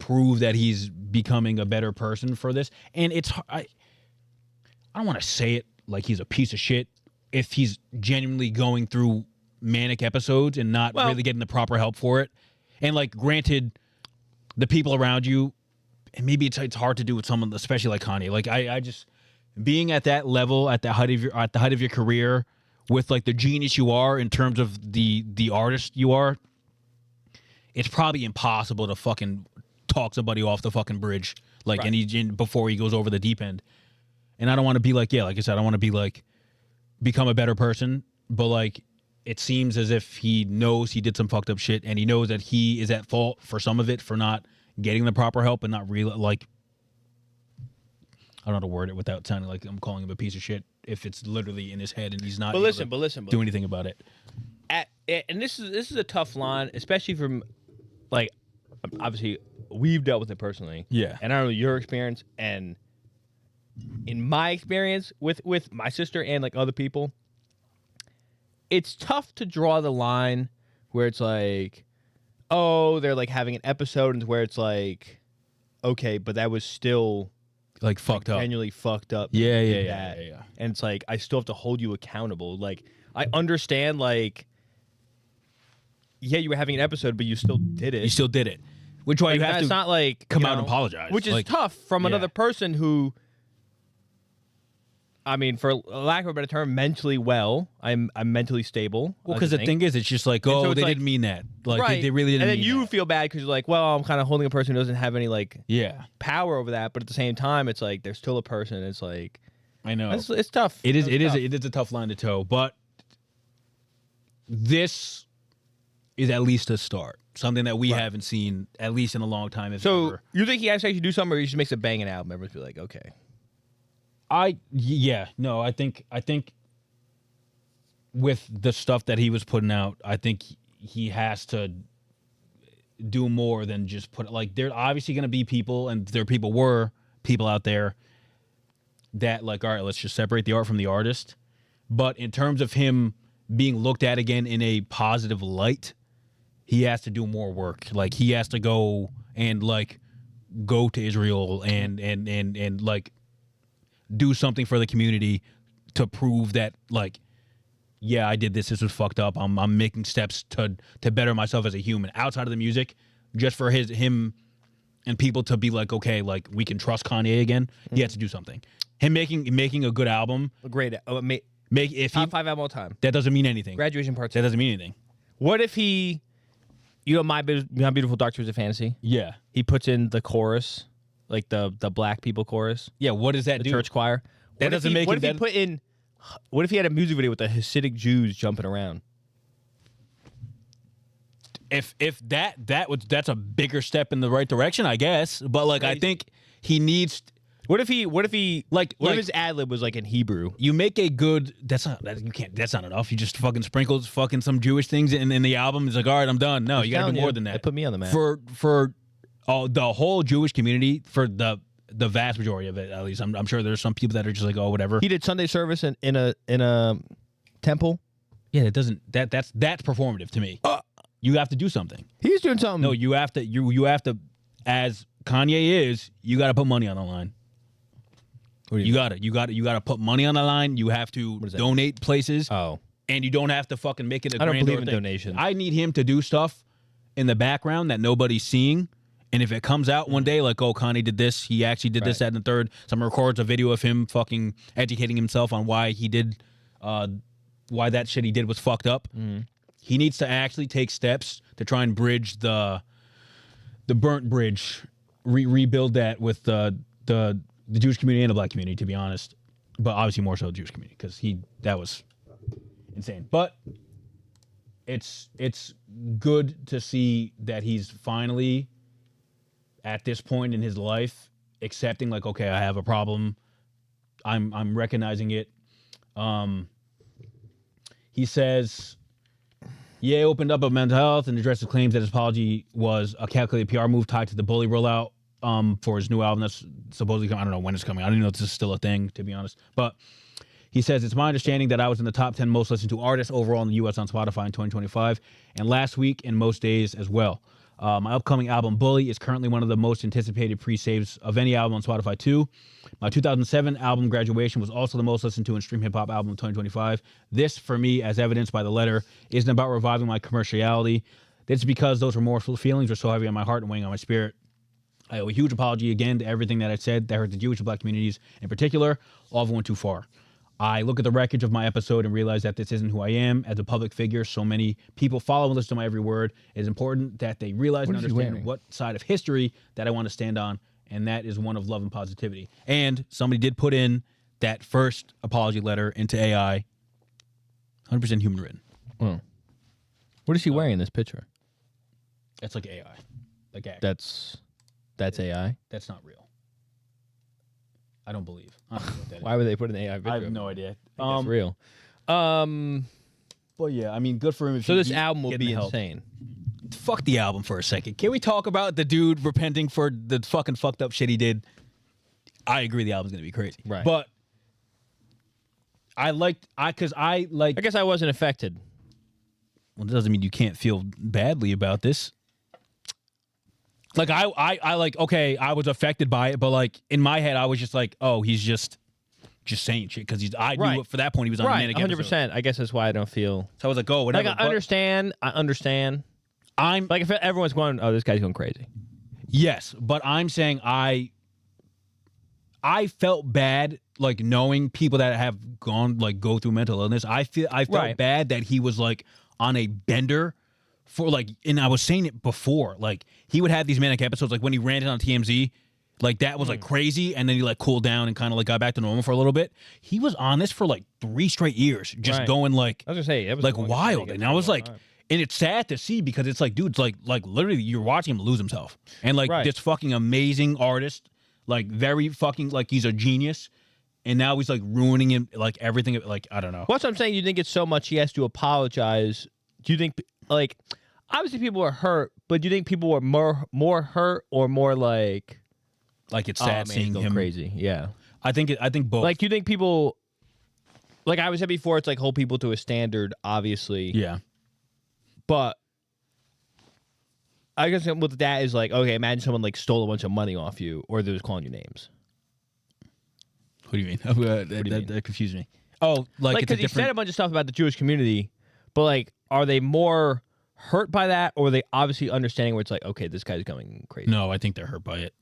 prove that he's becoming a better person for this. And it's I don't want to say it like he's a piece of shit if he's genuinely going through manic episodes and not really getting the proper help for it. And like, granted, the people around you, and maybe it's hard to do with someone, especially like Kanye. Like I just being at that level, at the height of your career, with like the genius you are in terms of the artist you are, it's probably impossible to fucking talk somebody off the fucking bridge, like, right. And before he goes over the deep end. And I don't want to be like, like I said, I don't want to be like become a better person, but like it seems as if he knows he did some fucked up shit, and he knows that he is at fault for some of it, for not getting the proper help and not really like, I don't know how to word it without sounding like I'm calling him a piece of shit if it's literally in his head and he's not But listen, do anything about it. And this is a tough line, especially from like, obviously we've dealt with it personally. Yeah. And I don't know your experience, and in my experience with my sister and like other people, it's tough to draw the line where it's like, oh, they're like having an episode, and where it's like, okay, but that was still Like fucked up. genuinely fucked up. Yeah. And it's like, I still have to hold you accountable. Like, I understand, like, yeah, you were having an episode, but you still did it. You still did it. Which why Like, you have it's to not like come you out know, and apologize. which is Like, tough from yeah. another person who, I mean, for lack of a better term, mentally well. I'm mentally stable. Well, because the thing is, it's just like, oh, so it's they like- didn't mean that. Like, right. they really didn't and then mean you that. feel bad because you're like, well, I'm kind of holding a person who doesn't have any like Yeah. power over that, but at the same time, it's like they're still a person. It's like I know. it's tough. It is tough. a tough line to toe, but this is at least a start. Something that we haven't seen at least in a long time. If So ever. you think he actually should do something, or he just makes a banging album? Everyone's be like, okay. I think with the stuff that he was putting out, I think he has to do more than just put like there obviously going to be people, and were people out there that like, all right, let's just separate the art from the artist. But in terms of him being looked at again in a positive light, he has to do more work. Like, he has to go to Israel and like do something for the community to prove that, like, yeah, I did this. This was fucked up. I'm making steps to better myself as a human outside of the music, just for him and people to be like, okay, like, we can trust Kanye again. He has to do something. Him making a good album, A great if top 5 album all time. that doesn't mean anything. Graduation Part 2. That doesn't mean anything. What if he, My Beautiful Dark Twisted Fantasy? Yeah, He puts in the chorus, like the black people chorus, yeah. What does that the do? church choir. That doesn't make What it- if he that- put in? What if he had a music video with the Hasidic Jews jumping around? If that's a bigger step in the right direction, I guess. But like, I think he needs. What if he Like- what like- if his ad lib was like in Hebrew? You make a good. That's not enough. You just fucking sprinkled fucking some Jewish things in the album. It's like, all right, I'm done. No, you got to do more than that. It put me on the map. For the whole Jewish community, for the vast majority of it, at least. I'm sure there's some people that are just like, oh, whatever. He did Sunday service in a temple. Yeah, it doesn't. That's performative to me. You have to do something. He's doing something. No, you have to. You have to. As Kanye is, you got to put money on the line. What do You got to put money on the line. You have to does that donate places. Oh, And you don't have to fucking make it a I don't grand believe or in thing. donations. I need him to do stuff in the background that nobody's seeing. And if it comes out one day, like, oh, Kanye did this, he actually did this, Right. that, and the third. Someone records a video of him fucking educating himself on why he did, why that shit he did was fucked up. He needs to actually take steps to try and bridge the burnt bridge, rebuild that with the Jewish community and the black community, to be honest. But obviously more so the Jewish community, because that was insane. But it's good to see that he's finally at this point in his life accepting, like, okay, I have a problem. I'm recognizing it. He says, Ye opened up about mental health and addressed the claims that his apology was a calculated PR move tied to the Bully rollout for his new album that's supposedly coming. I don't know when it's coming. I don't even know if this is still a thing, to be honest. But he says, it's my understanding that I was in the top 10 most listened to artists overall in the U.S. on Spotify in 2025, and last week and most days as well. My upcoming album, Bully, is currently one of the most anticipated pre-saves of any album on Spotify, too. My 2007 album, Graduation, was also the most listened to in stream hip-hop album of 2025. This, for me, as evidenced by the letter, isn't about reviving my commerciality. It's because those remorseful feelings are so heavy on my heart and weighing on my spirit. I owe a huge apology again to everything that I said that hurt the Jewish and black communities in particular. All of it went too far. I look at the wreckage of my episode and realize that this isn't who I am as a public figure. So many people follow and listen to my every word. It is important that they realize and understand what side of history that I want to stand on, and that is one of love and positivity. And somebody did put in that first apology letter into AI, 100% human written. Oh. What is he wearing in this picture? That's like AI, like act. That's AI. That's not real. I don't believe. I don't know what that is. Why would they put an AI picture? I have no idea. That's real. But yeah, I mean, good for him. If So he- this he album will getting be the help. insane. fuck the album for a second. Can we talk about the dude repenting for the fucking fucked up shit he did? I agree the album's gonna be crazy. Right. But I guess I wasn't affected. well, it doesn't mean you can't feel badly about this. Like I like, okay, I was affected by it, but like in my head I was just like, oh, he's just saying shit because I knew it for that point he was on a manic 100%. I guess that's why I don't feel. So I was like, oh, whatever. Like I understand. I'm like, if everyone's going, oh, this guy's going crazy. Yes, but I'm saying I felt bad, like knowing people that have gone like go through mental illness. I felt bad that he was like on a bender for like, and I was saying it before, like he would have these manic episodes, like when he ranted on TMZ, like that was like crazy, and then he like cooled down and kind of like got back to normal for a little bit. He was on this for like 3 straight years, just going like, I was gonna say, it was like wild, and I was like. And it's sad to see because it's like, dude, it's like literally you're watching him lose himself. And like this fucking amazing artist, like very fucking, like he's a genius. And now he's like ruining him, like everything. Like, I don't know. What's I'm saying? You think it's so much he has to apologize? Do you think, like, obviously people are hurt, but do you think people were more hurt or more like it's sad seeing him crazy? Yeah. I think both. Like, do you think people, like I was said before, it's like hold people to a standard, obviously. Yeah. But I guess with that is like, okay, imagine someone like stole a bunch of money off you, or they was calling you names. What do you mean? That confused me. Oh, like because he said a bunch of stuff about the Jewish community, but like, are they more hurt by that, or are they obviously understanding where it's like, okay, this guy's going crazy? No, I think they're hurt by it.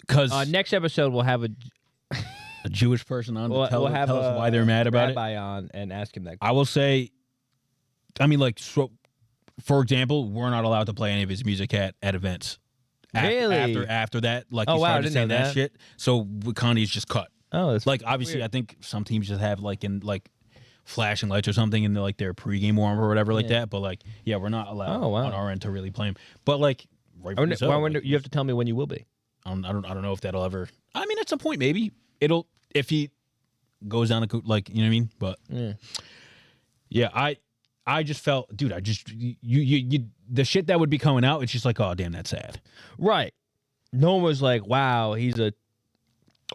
Because next episode we'll have a Jewish person on to tell have us why they're mad about rabbi on and ask him that question. I will say, I mean, like, so, for example, we're not allowed to play any of his music at events. Really? After that, like, he started saying that shit. So Kanye's just cut. Oh, that's like obviously, weird. I think some teams just have like in like flashing lights or something in like their pregame warm or whatever like that. But like, yeah, we're not allowed on our end to really play him. But like, you have to tell me when you will be. I don't know if that'll ever. I mean, at some point maybe it'll if he goes down a like, you know what I mean. But yeah, I just felt, dude, you the shit that would be coming out, it's just like, oh, damn, that's sad. Right. No one was like, wow, he's a...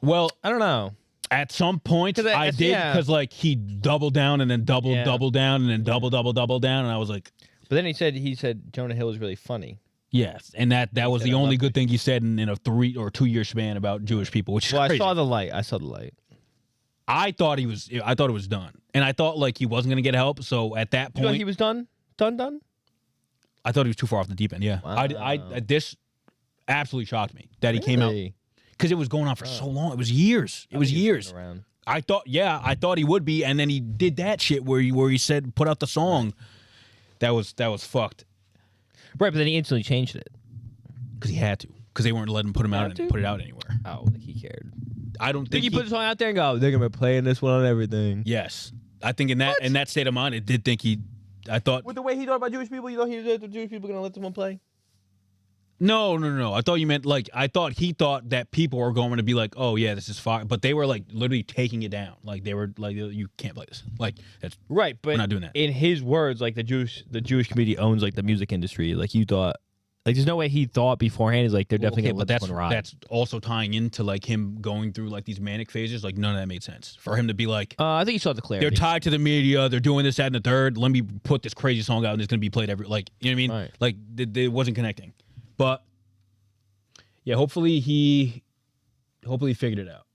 Well, I don't know. At some point, I did, because like he doubled down and then double down and then double down, and I was like... But then he said Jonah Hill was really funny. Yes, and that was the only good thing he said in a 3 or 2 year span about Jewish people, which is crazy. I saw the light. I thought it was done. And I thought like he wasn't going to get help, so at that point... You thought he was done? Done? I thought he was too far off the deep end, yeah. Wow. This absolutely shocked me that he came out, because it was going on for so long. It was years. It was years. I thought he would be, and then he did that shit where he said put out the song. That was fucked. Right, but then he instantly changed it because he had to, because they weren't letting him put it out anywhere. Oh, like he cared. I don't think he put the song out there and go, they're gonna be playing this one on everything. Yes, I think in that state of mind, it did think I thought with the way he thought about Jewish people, you know, the Jewish people gonna let someone play. No. I thought you meant like he thought that people were going to be like, oh yeah, this is fine, but they were like literally taking it down. Like they were like, you can't play this. Like that's right, but we're not doing that. In his words, like the Jewish community owns like the music industry. Like you thought, like there's no way he thought beforehand. He's like they're definitely gonna let this one ride. That's also tying into like him going through like these manic phases. Like none of that made sense for him to be like. I think you saw the clarity. They're tied to the media. They're doing this, that, and the third. Let me put this crazy song out, and it's gonna be played every like. You know what I mean? Right. Like it wasn't connecting, but. Yeah, hopefully he figured it out.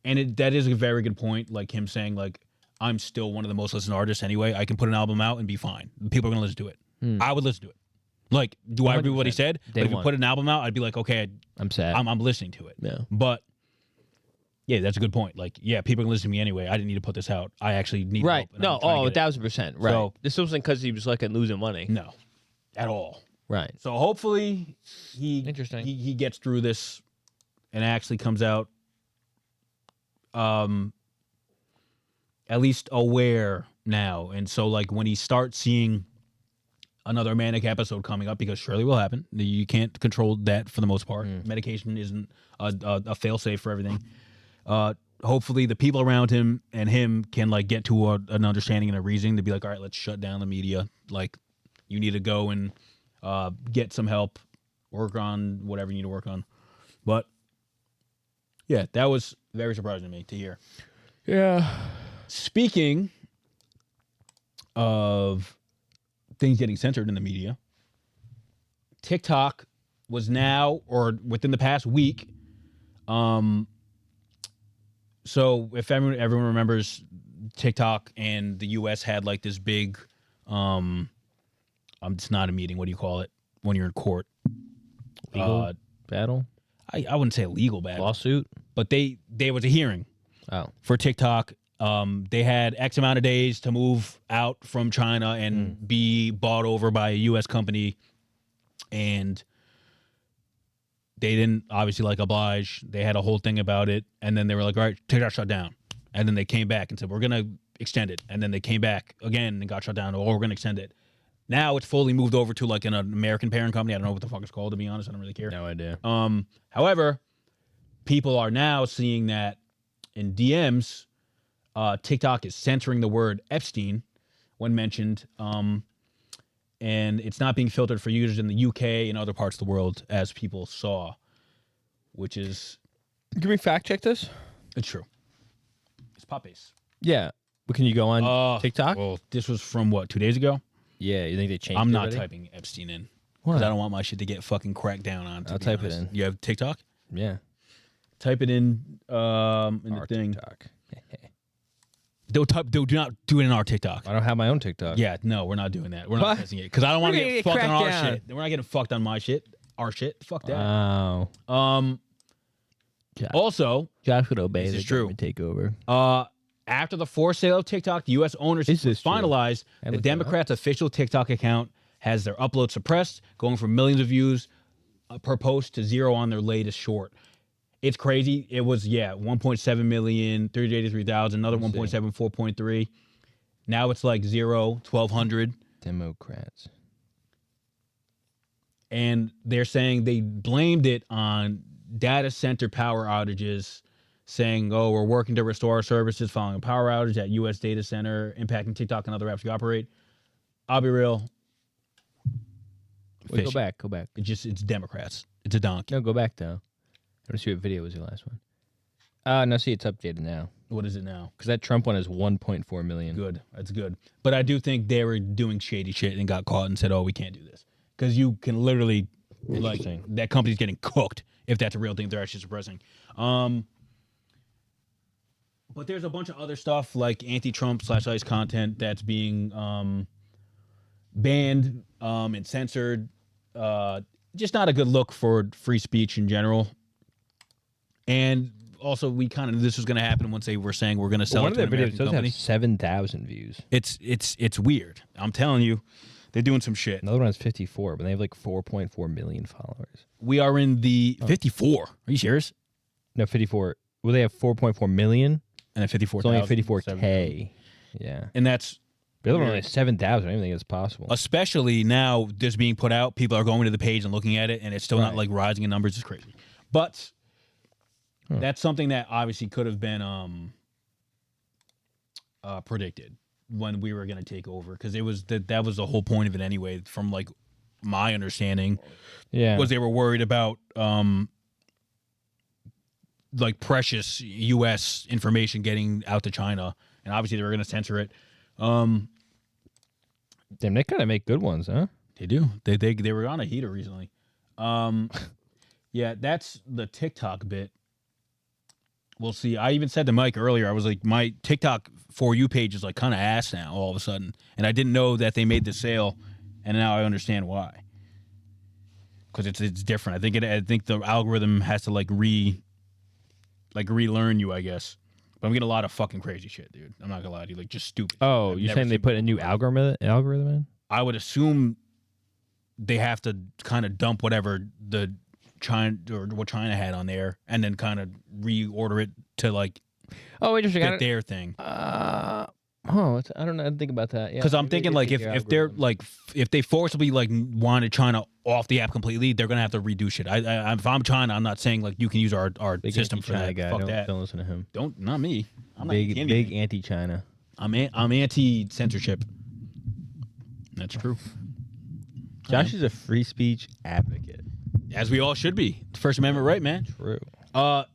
And that is a very good point, like him saying, like, I'm still one of the most listened artists anyway. I can put an album out and be fine. People are going to listen to it. I would listen to it. Like, do I agree with what he said? But if you put an album out, I'd be like, okay, I'm sad. I'm listening to it. Yeah. But, yeah, that's a good point. Like, yeah, people can listen to me anyway. I didn't need to put this out. I actually need help. No, 1,000%. Right. So, this wasn't because he was like losing money. No, at all. Right. So hopefully he gets through this and actually comes out at least aware now. And so like when he starts seeing another manic episode coming up, because surely will happen. You can't control that for the most part. Medication isn't a fail-safe for everything. Hopefully the people around him and him can like get to an understanding and a reasoning to be like, all right, let's shut down the media. Like You need to go and get some help, work on whatever you need to work on. But yeah, that was very surprising to me to hear. Yeah. Speaking of things getting censored in the media, TikTok was now, or within the past week, so if everyone remembers, TikTok and the U.S. had like this big, it's not a meeting. What do you call it when you're in court? Legal battle? I wouldn't say a legal battle. Lawsuit? But there was a hearing for TikTok. They had X amount of days to move out from China and be bought over by a U.S. company. And they didn't obviously oblige. They had a whole thing about it. And then they were like, all right, TikTok shut down. And then they came back and said, we're going to extend it. And then they came back again and got shut down. We're going to extend it. Now it's fully moved over to an American parent company. I don't know what the fuck it's called, to be honest. I don't really care. No idea. However, people are now seeing that in DMs, TikTok is censoring the word Epstein when mentioned. And it's not being filtered for users in the UK and other parts of the world, as people saw, which is... Can we fact check this? It's true. It's pop-based. Yeah. But can you go on TikTok? Well, this was from, 2 days ago? Yeah, you think they changed it I'm not already? typing Epstein in. Because I don't want my shit to get fucking cracked down on. I'll type it in. You have TikTok? Yeah. Type it in the thing. TikTok. Do not do it in our TikTok. I don't have my own TikTok. Yeah, no, we're not doing that. We're What? not testing it because I don't want to We're get gonna fucked get on our cracked down. shit. We're not getting fucked on my shit. Our shit. Fuck that. Wow. Also, Josh would obey this the is true. government takeover. after the forced sale of TikTok, the U.S. ownership Is this was finalized. true? The looked it up. Democrats' official TikTok account has their upload suppressed, going from millions of views per post to 0 on their latest short. It's crazy. It was, 1.7 million, 383,000, another 1.7, 4.3. Now it's like 0, 1,200. Democrats. And they're saying they blamed it on data center power outages, saying, oh, we're working to restore our services following a power outage at U.S. data center, impacting TikTok and other apps we operate. I'll be real. Wait, go Fishy. back. It's Democrats. It's a donkey. No, go back, though. I want to see what video was your last one. No, see, it's updated now. What is it now? Because that Trump one is 1.4 million. Good. That's good. But I do think they were doing shady shit and got caught and said, oh, we can't do this. Because you can literally, that company's getting cooked if that's a real thing they're actually suppressing. But there's a bunch of other stuff like anti-Trump /ICE content that's being banned and censored. Just not a good look for free speech in general. And also, this was going to happen once they were saying we're going to sell One it to of an their videos American does company. have 7,000 views. It's weird. I'm telling you, they're doing some shit. Another one has 54, but they have like 4.4 million followers. We are in the 54. Are you serious? No, 54. Well, they have 4.4 million. And at 54, It's only 54K. Yeah. And that's The other one has 7,000. I don't think it's possible. especially now this being put out. People are going to the page and looking at it, and it's still not like rising in numbers. It's crazy. But that's something that obviously could have been predicted when we were going to take over, because it was that was the whole point of it anyway. From like my understanding, was they were worried about like precious U.S. information getting out to China, and obviously they were going to censor it. Damn, they kind of make good ones, huh? They do. They were on a heater recently. Yeah, that's the TikTok bit. We'll see. I even said to Mike earlier, I was like, my TikTok For You page is like kind of ass now all of a sudden. And I didn't know that they made the sale, and now I understand why. Because it's different. I think the algorithm has to relearn you, I guess. But I'm getting a lot of fucking crazy shit, dude. I'm not gonna lie to you, like just stupid. Oh, you're saying they put a new algorithm in? I would assume they have to kind of dump whatever the China or what China had on there, and then kind of reorder it to like interesting. fit their thing. I don't know. I didn't think about that. Yeah, Because I'm thinking like if they're like if they forcibly like wanted China off the app completely, they're gonna have to redo shit. If I'm China, I'm not saying like you can use our big system for that. Guy. Fuck that. Don't listen to him. Not me. I'm Big anti-China. I'm anti-censorship. That's true. Josh is a free speech advocate. As we all should be. First Amendment right, man. True.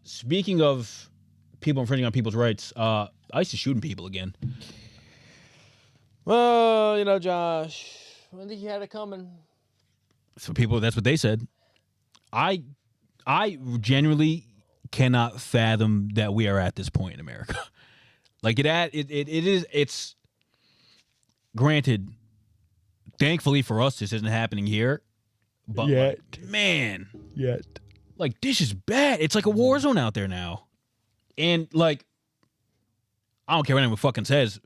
Speaking of people infringing on people's rights, ICE is shooting people again. Well, Josh, I think you had it coming. So people, that's what they said. I genuinely cannot fathom that we are at this point in America. Like it's granted, thankfully for us, this isn't happening here. But Yet. like this is bad. It's like a war zone out there now. And like, I don't care what anyone fucking says.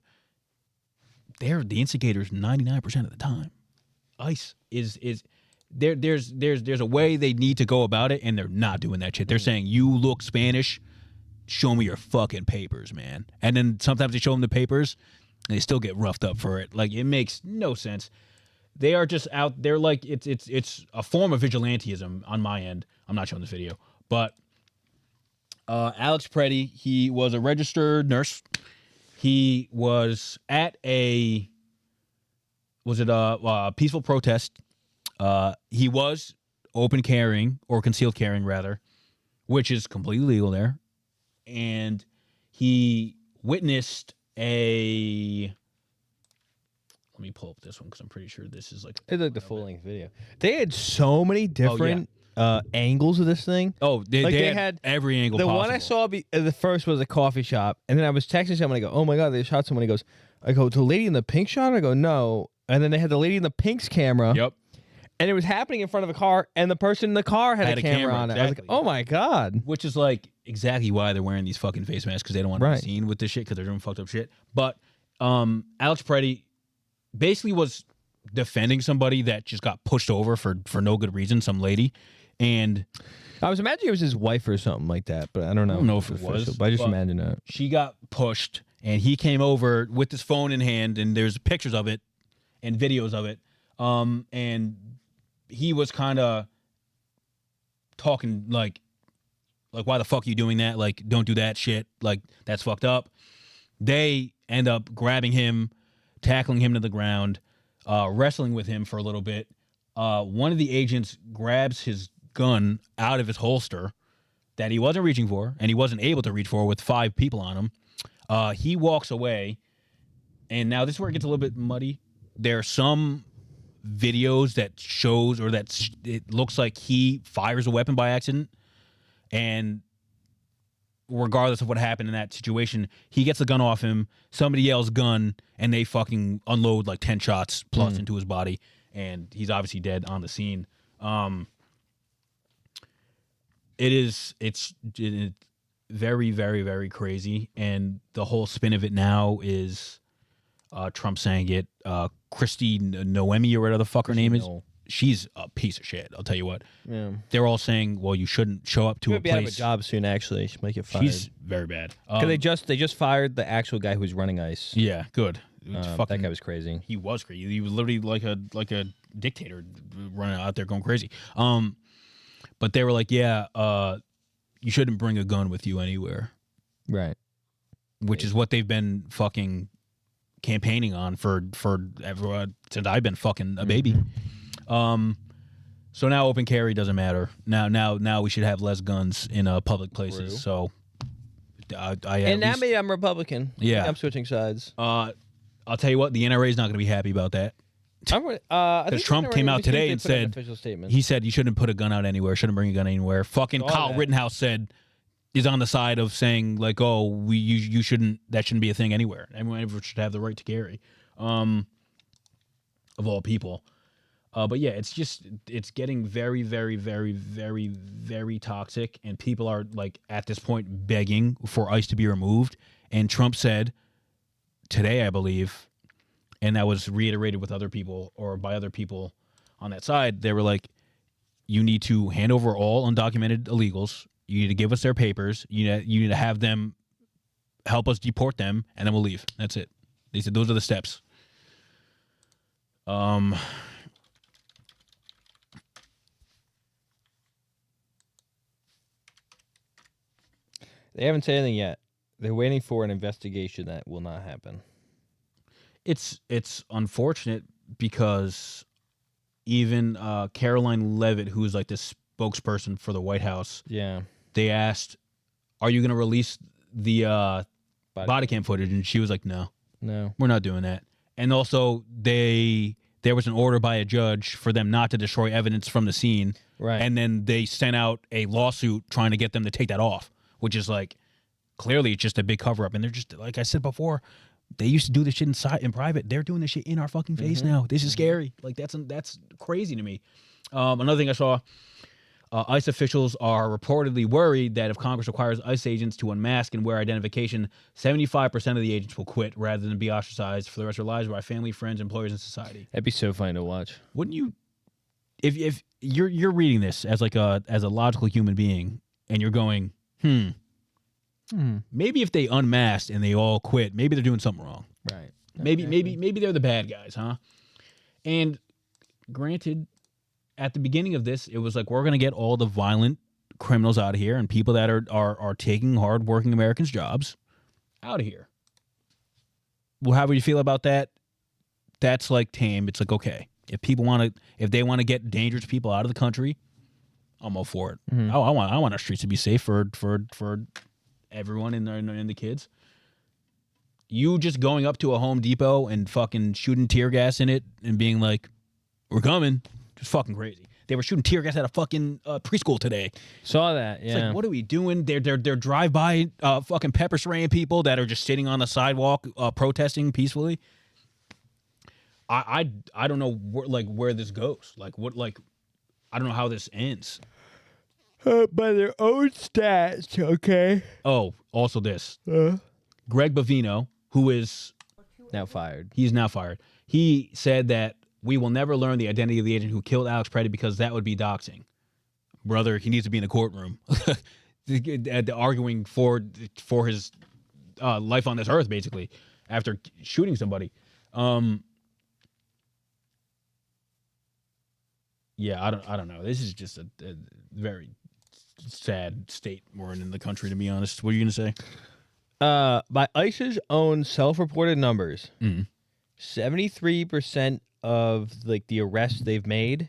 They're the instigators 99% of the time. ICE is there's a way they need to go about it, and they're not doing that shit. They're saying, you look Spanish, show me your fucking papers, man. And then sometimes they show them the papers, and they still get roughed up for it. Like, it makes no sense. They are just out there like it's a form of vigilantism on my end. I'm not showing this video, but Alex Preddy, he was a registered nurse. He was at a peaceful protest. He was open carrying or concealed carrying rather, which is completely legal there. And he witnessed a. Let me pull up this one because I'm pretty sure this is like. It's like the full length video. They had so many different angles of this thing. Oh, they had every angle possible. The one I saw, the first was a coffee shop. And then I was texting someone. I go, oh my God, they shot someone. He goes, I go, the lady in the pink shot? I go, no. And then they had the lady in the pink's camera. Yep. And it was happening in front of a car, and the person in the car had a camera on it. Exactly. I was like, oh my God. Which is like exactly why they're wearing these fucking face masks, because they don't want to be seen with this shit because they're doing fucked up shit. But Alex Preddy basically was defending somebody that just got pushed over for no good reason, some lady. And I was imagining it was his wife or something like that, but I don't know. I don't know if it was. But I just imagine it. She got pushed, and he came over with his phone in hand, and there's pictures of it and videos of it. And he was kind of talking like, why the fuck are you doing that? Like, don't do that shit. Like, that's fucked up. They end up grabbing him, tackling him to the ground, wrestling with him for a little bit. One of the agents grabs his gun out of his holster that he wasn't reaching for, and he wasn't able to reach for with 5 people on him. He walks away, and now this is where it gets a little bit muddy. There are some videos that shows or that it looks like he fires a weapon by accident, and regardless of what happened in that situation, he gets the gun off him, somebody yells gun, and they fucking unload like 10 shots plus into his body, and he's obviously dead on the scene. It's very, very, very crazy, and the whole spin of it now is Trump saying it. Christy Noemi or whatever the fuck her name is. She's a piece of shit. I'll tell you what. Yeah. They're all saying, well, you shouldn't show up to a place. Out of a job soon. Actually, she might get fired. She's very bad. Because they just fired the actual guy who was running ICE. Yeah, good. That guy was crazy. He was crazy. He was literally like a dictator running out there going crazy. But they were like, yeah, you shouldn't bring a gun with you anywhere. Right. Which is what they've been fucking campaigning on for everyone since I've been fucking a baby. So now open carry doesn't matter. Now we should have less guns in public places. True. So and now maybe I'm Republican. Yeah, I'm switching sides. I'll tell you what, the NRA is not going to be happy about that. Because Trump came out today and said he said you shouldn't put a gun out anywhere, shouldn't bring a gun anywhere. Fucking Kyle Rittenhouse said is on the side of saying like, oh, you shouldn't, that shouldn't be a thing anywhere. Everyone should have the right to carry, of all people. But yeah, it's getting very, very, very, very, very toxic, and people are like at this point begging for ICE to be removed. And Trump said today, I believe, and that was reiterated with other people or by other people on that side. They were like, you need to hand over all undocumented illegals. You need to give us their papers. You need to have them help us deport them, and then we'll leave. That's it. They said those are the steps. They haven't said anything yet. They're waiting for an investigation that will not happen. It's unfortunate because even Caroline Levitt, who's like the spokesperson for the White House, Yeah. they asked, "Are you going to release the body cam footage?" And she was like, "No, we're not doing that." And also, there was an order by a judge for them not to destroy evidence from the scene, Right. and then they sent out a lawsuit trying to get them to take that off, which is like clearly it's just a big cover up. And they're just, like I said before, they used to do this shit in private. They're doing this shit in our fucking face now. This is scary. Like that's crazy to me. Another thing I saw. ICE officials are reportedly worried that if Congress requires ICE agents to unmask and wear identification, 75% of the agents will quit rather than be ostracized for the rest of their lives by family, friends, employers, and society. That'd be so funny to watch. Wouldn't you? If you're reading this as like as a logical human being, and you're going, maybe if they unmasked and they all quit, maybe they're doing something wrong. Right. Maybe they're the bad guys, huh? And granted, at the beginning of this, it was like, we're going to get all the violent criminals out of here and people that are taking hard-working Americans' jobs out of here. Well, how would you feel about that? That's like tame. It's like, okay, if they want to get dangerous people out of the country, I'm all for it. I want our streets to be safe for everyone and the kids. You just going up to a Home Depot and fucking shooting tear gas in it and being like, "We're coming." Just fucking crazy. They were shooting tear gas at a fucking preschool today. Saw that. Yeah. It's like, what are we doing? They're drive-by fucking pepper spraying people that are just sitting on the sidewalk protesting peacefully. I don't know where this goes. I don't know how this ends. By their own stats, okay. Oh, also this. Greg Bovino, who is Now fired. he's now fired. He said that we will never learn the identity of the agent who killed Alex Preddy because that would be doxing. Brother, he needs to be in the courtroom arguing for his life on this earth, basically, after shooting somebody. Yeah, I don't know. This is just a very sad state we're in the country, to be honest. What are you going to say? By ICE's own self-reported numbers, 73% of like the arrests they've made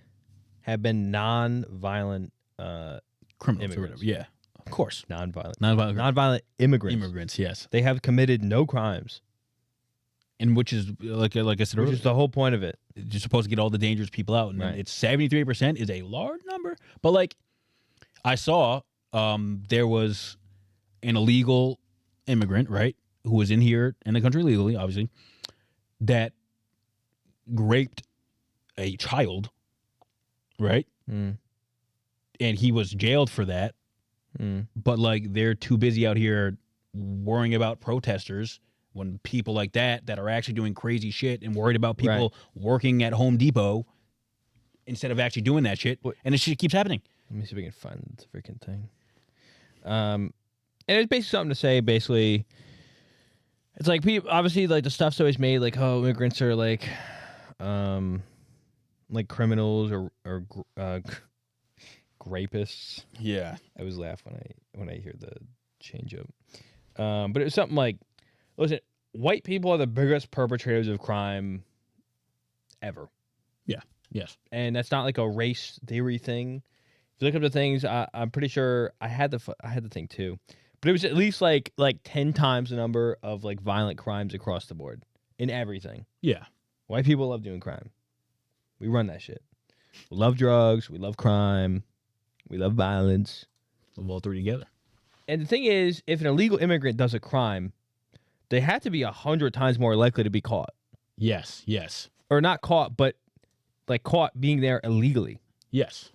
have been non-violent Criminals or immigrants. whatever. Yeah, of course. Non-violent immigrants. Immigrants, yes. They have committed no crimes, And which is, like I said which earlier, is the whole point of it. you're supposed to get all the dangerous people out. And Right. it's 73% is a large number. But like I saw there was an illegal immigrant, right, who was in here in the country legally, obviously, that raped a child, right? And he was jailed for that. But like they're too busy out here worrying about protesters when people like that are actually doing crazy shit and worried about people working at Home Depot instead of actually doing that shit. And this shit keeps happening. Let me see if we can find the freaking thing. And it's basically something to say. Basically, it's like people obviously like the stuff's always made like, oh, immigrants are like criminals or rapists. Yeah. I always laugh when I hear the change up. But it was something like, listen, white people are the biggest perpetrators of crime ever. Yeah. Yes. And that's not like a race theory thing. If you look up the things, I'm pretty sure I had the thing too, but it was at least like 10 times the number of like violent crimes across the board in everything. Yeah. White people love doing crime. We run that shit. We love drugs. We love crime. We love violence. Love all three together. And the thing is, if an illegal immigrant does a crime, they have to be 100 times more likely to be caught. Yes. Yes. Or not caught, but like caught being there illegally. Yes.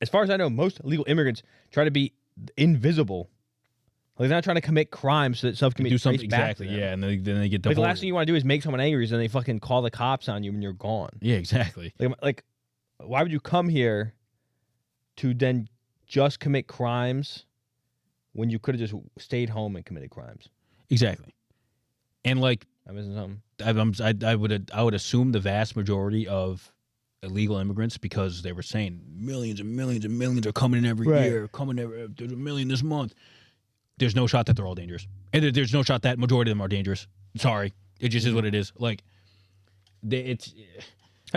As far as I know, most illegal immigrants try to be invisible. Like they're not trying to commit crimes so that stuff can be Do something traced back exactly. to them. Yeah. And then they get Like deported. the last thing you want to do is make someone angry, and then they fucking call the cops on you when you're gone. Yeah. Exactly. Like, why would you come here to then just commit crimes when you could have just stayed home and committed crimes? Exactly. And like I'm missing something. I would assume the vast majority of illegal immigrants, because they were saying millions and millions and millions are coming in every year, there's a million this month. There's no shot that they're all dangerous, and there's no shot that majority of them are dangerous. Sorry, it just is what it is. Like, it's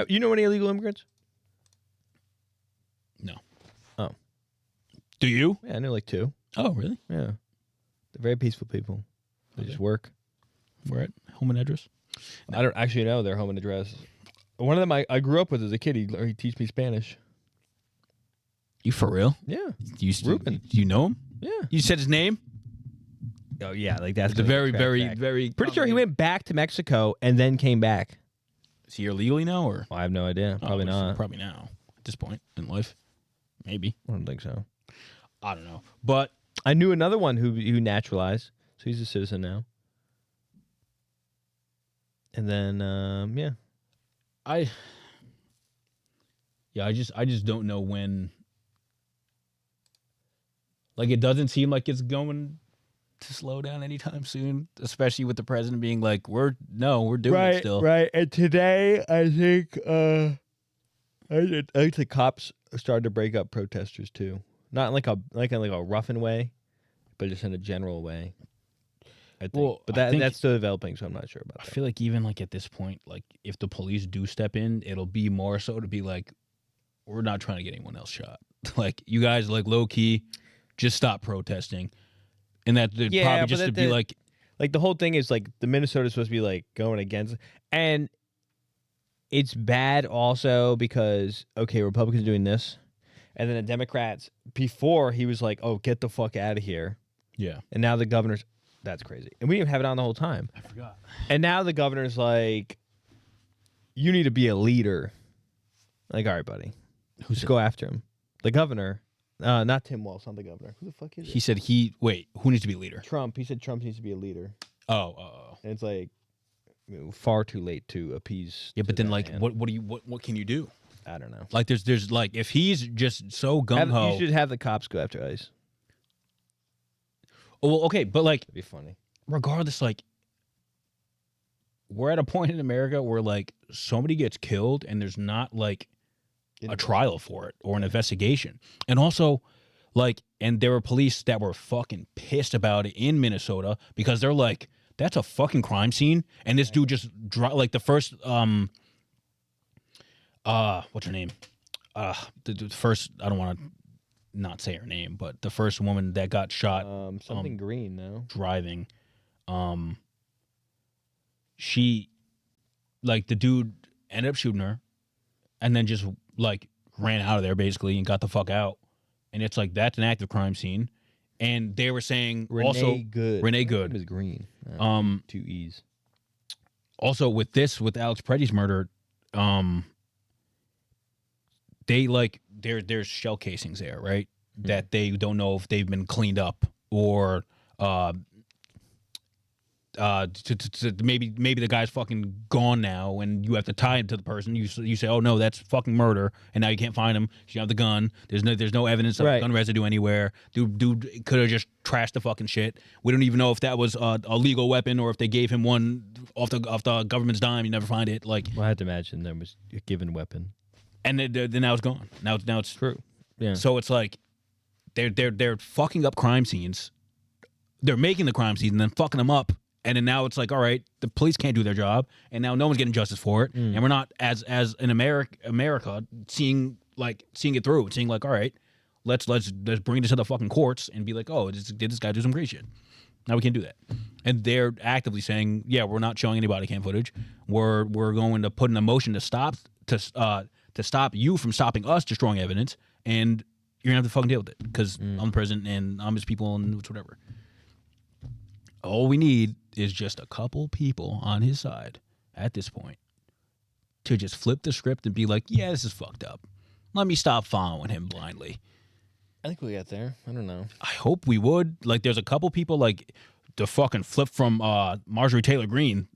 You know any illegal immigrants? Do you? Yeah, I knew like 2. Oh, really? Yeah. They're very peaceful people. They just work. Where at? Home and address? I don't actually know their home and address. One of them I grew up with as a kid. He teach me Spanish. You for real? Yeah. Ruben. You know him? Yeah. You said his name? Oh, yeah. Like that's It's a very, very, back. very... Pretty sure he went back to Mexico and then came back. Is he here legally now, or? Well, I have no idea. Probably not. Probably now. At this point in life. Maybe. I don't think so. I don't know. But... I knew another one who naturalized. So he's a citizen now. And then, yeah. I just don't know when. Like, it doesn't seem like it's going to slow down anytime soon, especially with the president being like, we're doing it still. Right. And today, I think the cops started to break up protesters too. Not in like a roughen way, but just in a general way. I think. Well, but that's still developing, so I'm not sure about that. I feel like even like at this point, like if the police do step in, it'll be more so to be like, we're not trying to get anyone else shot. Like, you guys, like, low key, just stop protesting. And that probably just to be like the whole thing is like the Minnesota's supposed to be like going against, and it's bad also because Republicans doing this, and then the Democrats before he was like, oh, get the fuck out of here. Yeah. And now the governor's. That's crazy. And we didn't have it on the whole time. I forgot. And now the governor's like, you need to be a leader. Like, all right, buddy. Just go after him. The governor. Not Tim Walz, not the governor. Who the fuck is it? He said who needs to be a leader? Trump. He said Trump needs to be a leader. Oh. And it's like far too late to appease. Yeah, but then like what can you do? I don't know. Like there's like if he's just so gung ho. You should have the cops go after ICE. Oh, well, okay, but like, it'd be funny. Regardless, like, we're at a point in America where like somebody gets killed and there's not like a trial for it or an investigation, and also like, and there were police that were fucking pissed about it in Minnesota because they're like, that's a fucking crime scene, and this dude just like the first what's her name? The first, I don't want to not say her name, but the first woman that got shot, something green, no, driving, she, like, the dude ended up shooting her, and then just like ran out of there basically and got the fuck out, and it's like that's an active crime scene, and they were saying Renee Good is green, 2 E's. Also with Alex Preddy's murder, they like there's shell casings there, right? Mm-hmm. That they don't know if they've been cleaned up or maybe the guy's fucking gone now, and you have to tie it to the person. You say, oh no, that's fucking murder, and now you can't find him. You have the gun. There's no evidence of gun residue anywhere. Dude could have just trashed the fucking shit. We don't even know if that was a legal weapon or if they gave him one off the government's dime. You never find it. Like, well, I had to imagine there was a given weapon. And then now it's gone. Now it's true. Yeah. So it's like they're fucking up crime scenes. They're making the crime scenes and then fucking them up. And then now it's like, all right, the police can't do their job, and now no one's getting justice for it. And we're not as in America seeing it through and seeing like, all right, let's bring it to the fucking courts and be like, oh, did this guy do some great shit? Now we can't do that. And they're actively saying, yeah, we're not showing any body cam footage. We're going to put in a motion to stop you from stopping us destroying evidence, and you're gonna have to fucking deal with it because I'm the president and I'm his people and it's whatever. All we need is just a couple people on his side at this point to just flip the script and be like, yeah, this is fucked up. Let me stop following him blindly. I think we got there. I don't know. I hope we would. Like, there's a couple people like the fucking flip from Marjorie Taylor Greene.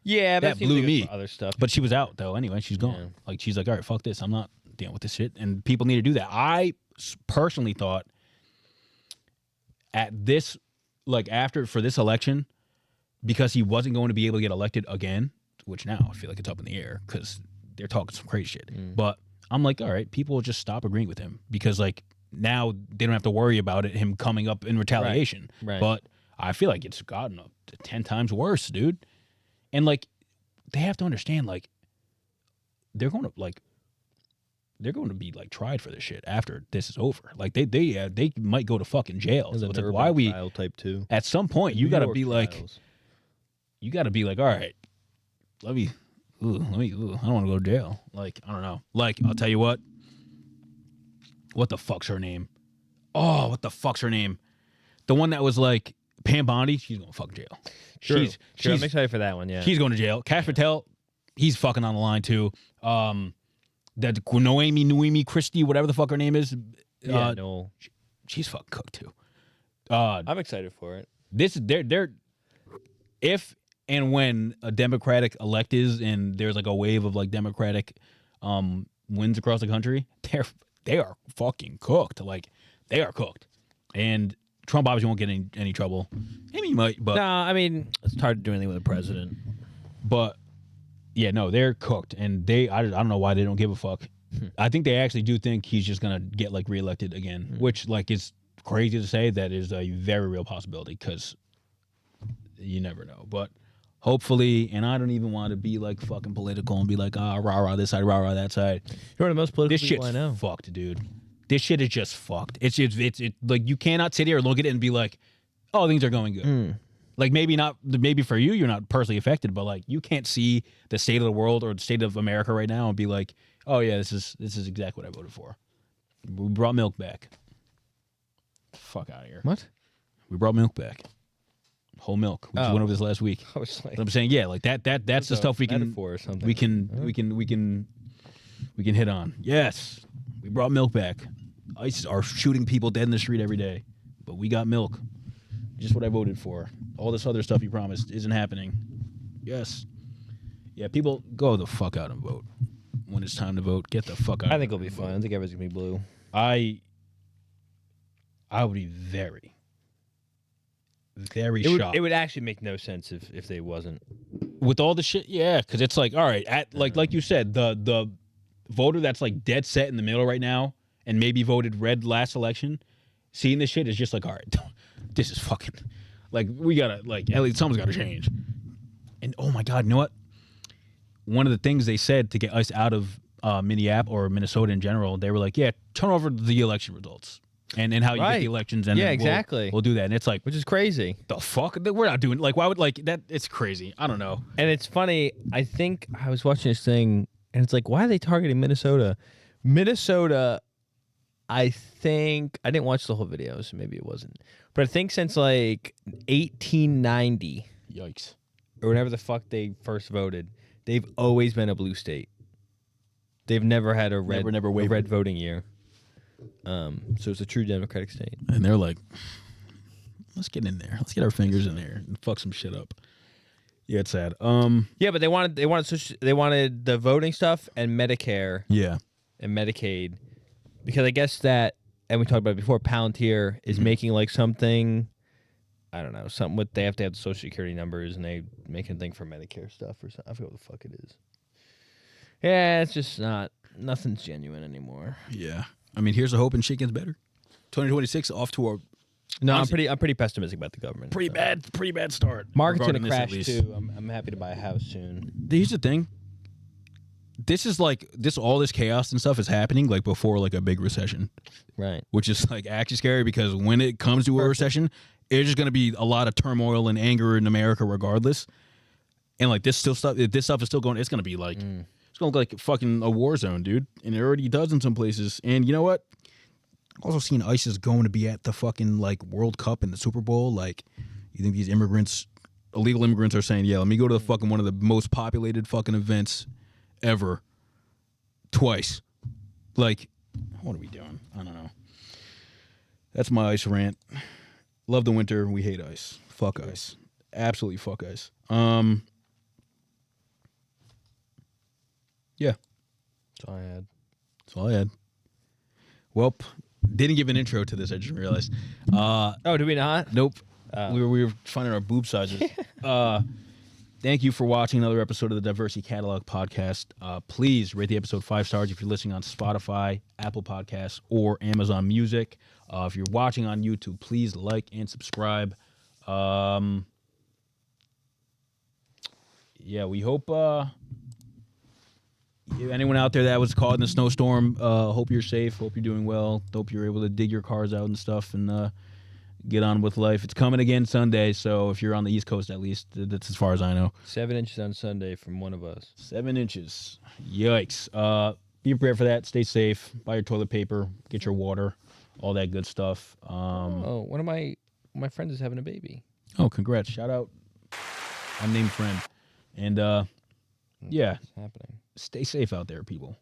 Yeah, that blew me. Other stuff, but she was out though. Anyway, she's gone. Yeah. Like, she's like, all right, fuck this. I'm not dealing with this shit. And people need to do that. I personally thought at this, like, for this election, because he wasn't going to be able to get elected again, which now I feel like it's up in the air because they're talking some crazy shit. But I'm like, all right, people will just stop agreeing with him because, like, now they don't have to worry about him coming up in retaliation. Right. But I feel like it's gotten up to 10 times worse, dude. And, like, they have to understand, like, they're going to, like, they're going to be like tried for this shit after this is over. Like they might go to fucking jail. So it's like, why we type 2. at some point you got to be like, all right, let me. I don't want to go to jail. Like, I don't know. Like, I'll tell you what. What the fuck's her name? Oh, what the fuck's her name? The one that was like Pam Bondi. She's going to fuck jail. Sure, I'm excited for that one. Yeah, she's going to jail. Cash Patel, he's fucking on the line too. That Noemi Christie, whatever the fuck her name is. no, she's fucking cooked too. I'm excited for it. They're if and when a Democratic elect is and there's like a wave of like Democratic wins across the country, they are fucking cooked. Like, they are cooked. And Trump obviously won't get any trouble. Maybe he might, but... No, I mean, it's hard to do anything with a president. But, yeah, no, they're cooked. And I don't know why they don't give a fuck. I think they actually do think he's just going to get, like, reelected again, which, like, is crazy to say. That is a very real possibility because you never know. But hopefully, and I don't even want to be, like, fucking political and be like, rah-rah this side, rah-rah that side. You're one of the most political people I know. This shit's fucked, dude. This shit is just fucked. It's like, you cannot sit here and look at it and be like, oh, things are going good. Like, maybe for you, you're not personally affected, but like, you can't see the state of the world or the state of America right now and be like, oh yeah, this is exactly what I voted for. We brought milk back. Fuck out of here. What? We brought milk back. Whole milk. We just went over this last week. I was like, I'm saying, yeah, like that's the stuff we can or something. we can hit on. Yes. We brought milk back. ICE are shooting people dead in the street every day, but we got milk. Just what I voted for. All this other stuff you promised isn't happening. Yes. Yeah, people go the fuck out and vote. When it's time to vote, get the fuck out. I think it'll be fun. I think everything's gonna be blue. I would be very, very shocked. It would actually make no sense if they wasn't. With all the shit, yeah, because it's like, all right, like you said, the voter that's like dead set in the middle right now and maybe voted red last election, seeing this shit is just like, all right, this is fucking, like, we gotta, like, at least something's gotta change. And oh my God, you know what? One of the things they said to get ICE out of Minneapolis or Minnesota in general, they were like, yeah, turn over the election results and how you get the elections. And yeah, exactly. We'll do that. And it's like, which is crazy. The fuck? We're not doing, like, why would, like, that? It's crazy. I don't know. And it's funny. I think I was watching this thing and it's like, why are they targeting Minnesota? Minnesota, I think, I didn't watch the whole video, so maybe it wasn't. But I think since like 1890. Yikes. Or whenever the fuck they first voted, they've always been a blue state. They've never had a red voting year. So it's a true Democratic state. And they're like, let's get in there. Let's get our fingers in there and fuck some shit up. Yeah, it's sad. Yeah, but they wanted the voting stuff and Medicare. Yeah. And Medicaid, because I guess that, and we talked about it before, Palantir is making like something, I don't know, something with, they have to have the Social Security numbers and they making a thing for Medicare stuff or something. I forget what the fuck it is. Yeah, it's just nothing's genuine anymore. Yeah. I mean, here's the hope and shit gets better. 2026 off to a... No, honestly, I'm pretty pessimistic about the government. Pretty bad start. Market's gonna crash too. I'm happy to buy a house soon. Here's the thing. This is like all this chaos and stuff is happening like before like a big recession, right? Which is like actually scary because when it comes to a recession, it's just gonna be a lot of turmoil and anger in America regardless. And like this stuff is still going. It's gonna be like it's gonna look like fucking a war zone, dude. And it already does in some places. And you know what? Also seen ICE is going to be at the fucking like World Cup and the Super Bowl. Like, you think these illegal immigrants are saying, yeah, let me go to the fucking one of the most populated fucking events ever twice. Like, what are we doing? I don't know. That's my ICE rant. Love the winter. We hate ICE. Fuck ICE. Absolutely fuck ICE. Yeah. That's all I had. Well, didn't give an intro to this. I just realized. Oh, did we not? Nope. We were finding our boob sizes. Thank you for watching another episode of the Diversity Catalog podcast. Please rate the episode 5 stars if you're listening on Spotify, Apple Podcasts, or Amazon Music. If you're watching on YouTube, please like and subscribe. Yeah, we hope. anyone out there that was caught in the snowstorm, hope you're safe. Hope you're doing well. Hope you're able to dig your cars out and stuff and get on with life. It's coming again Sunday, so if you're on the East Coast at least, that's as far as I know. 7 inches on Sunday from one of us. 7 inches. Yikes. Be prepared for that. Stay safe. Buy your toilet paper. Get your water. All that good stuff. One of my friends is having a baby. Oh, congrats. Shout out unnamed friend. And, yeah. It's happening. Stay safe out there, people.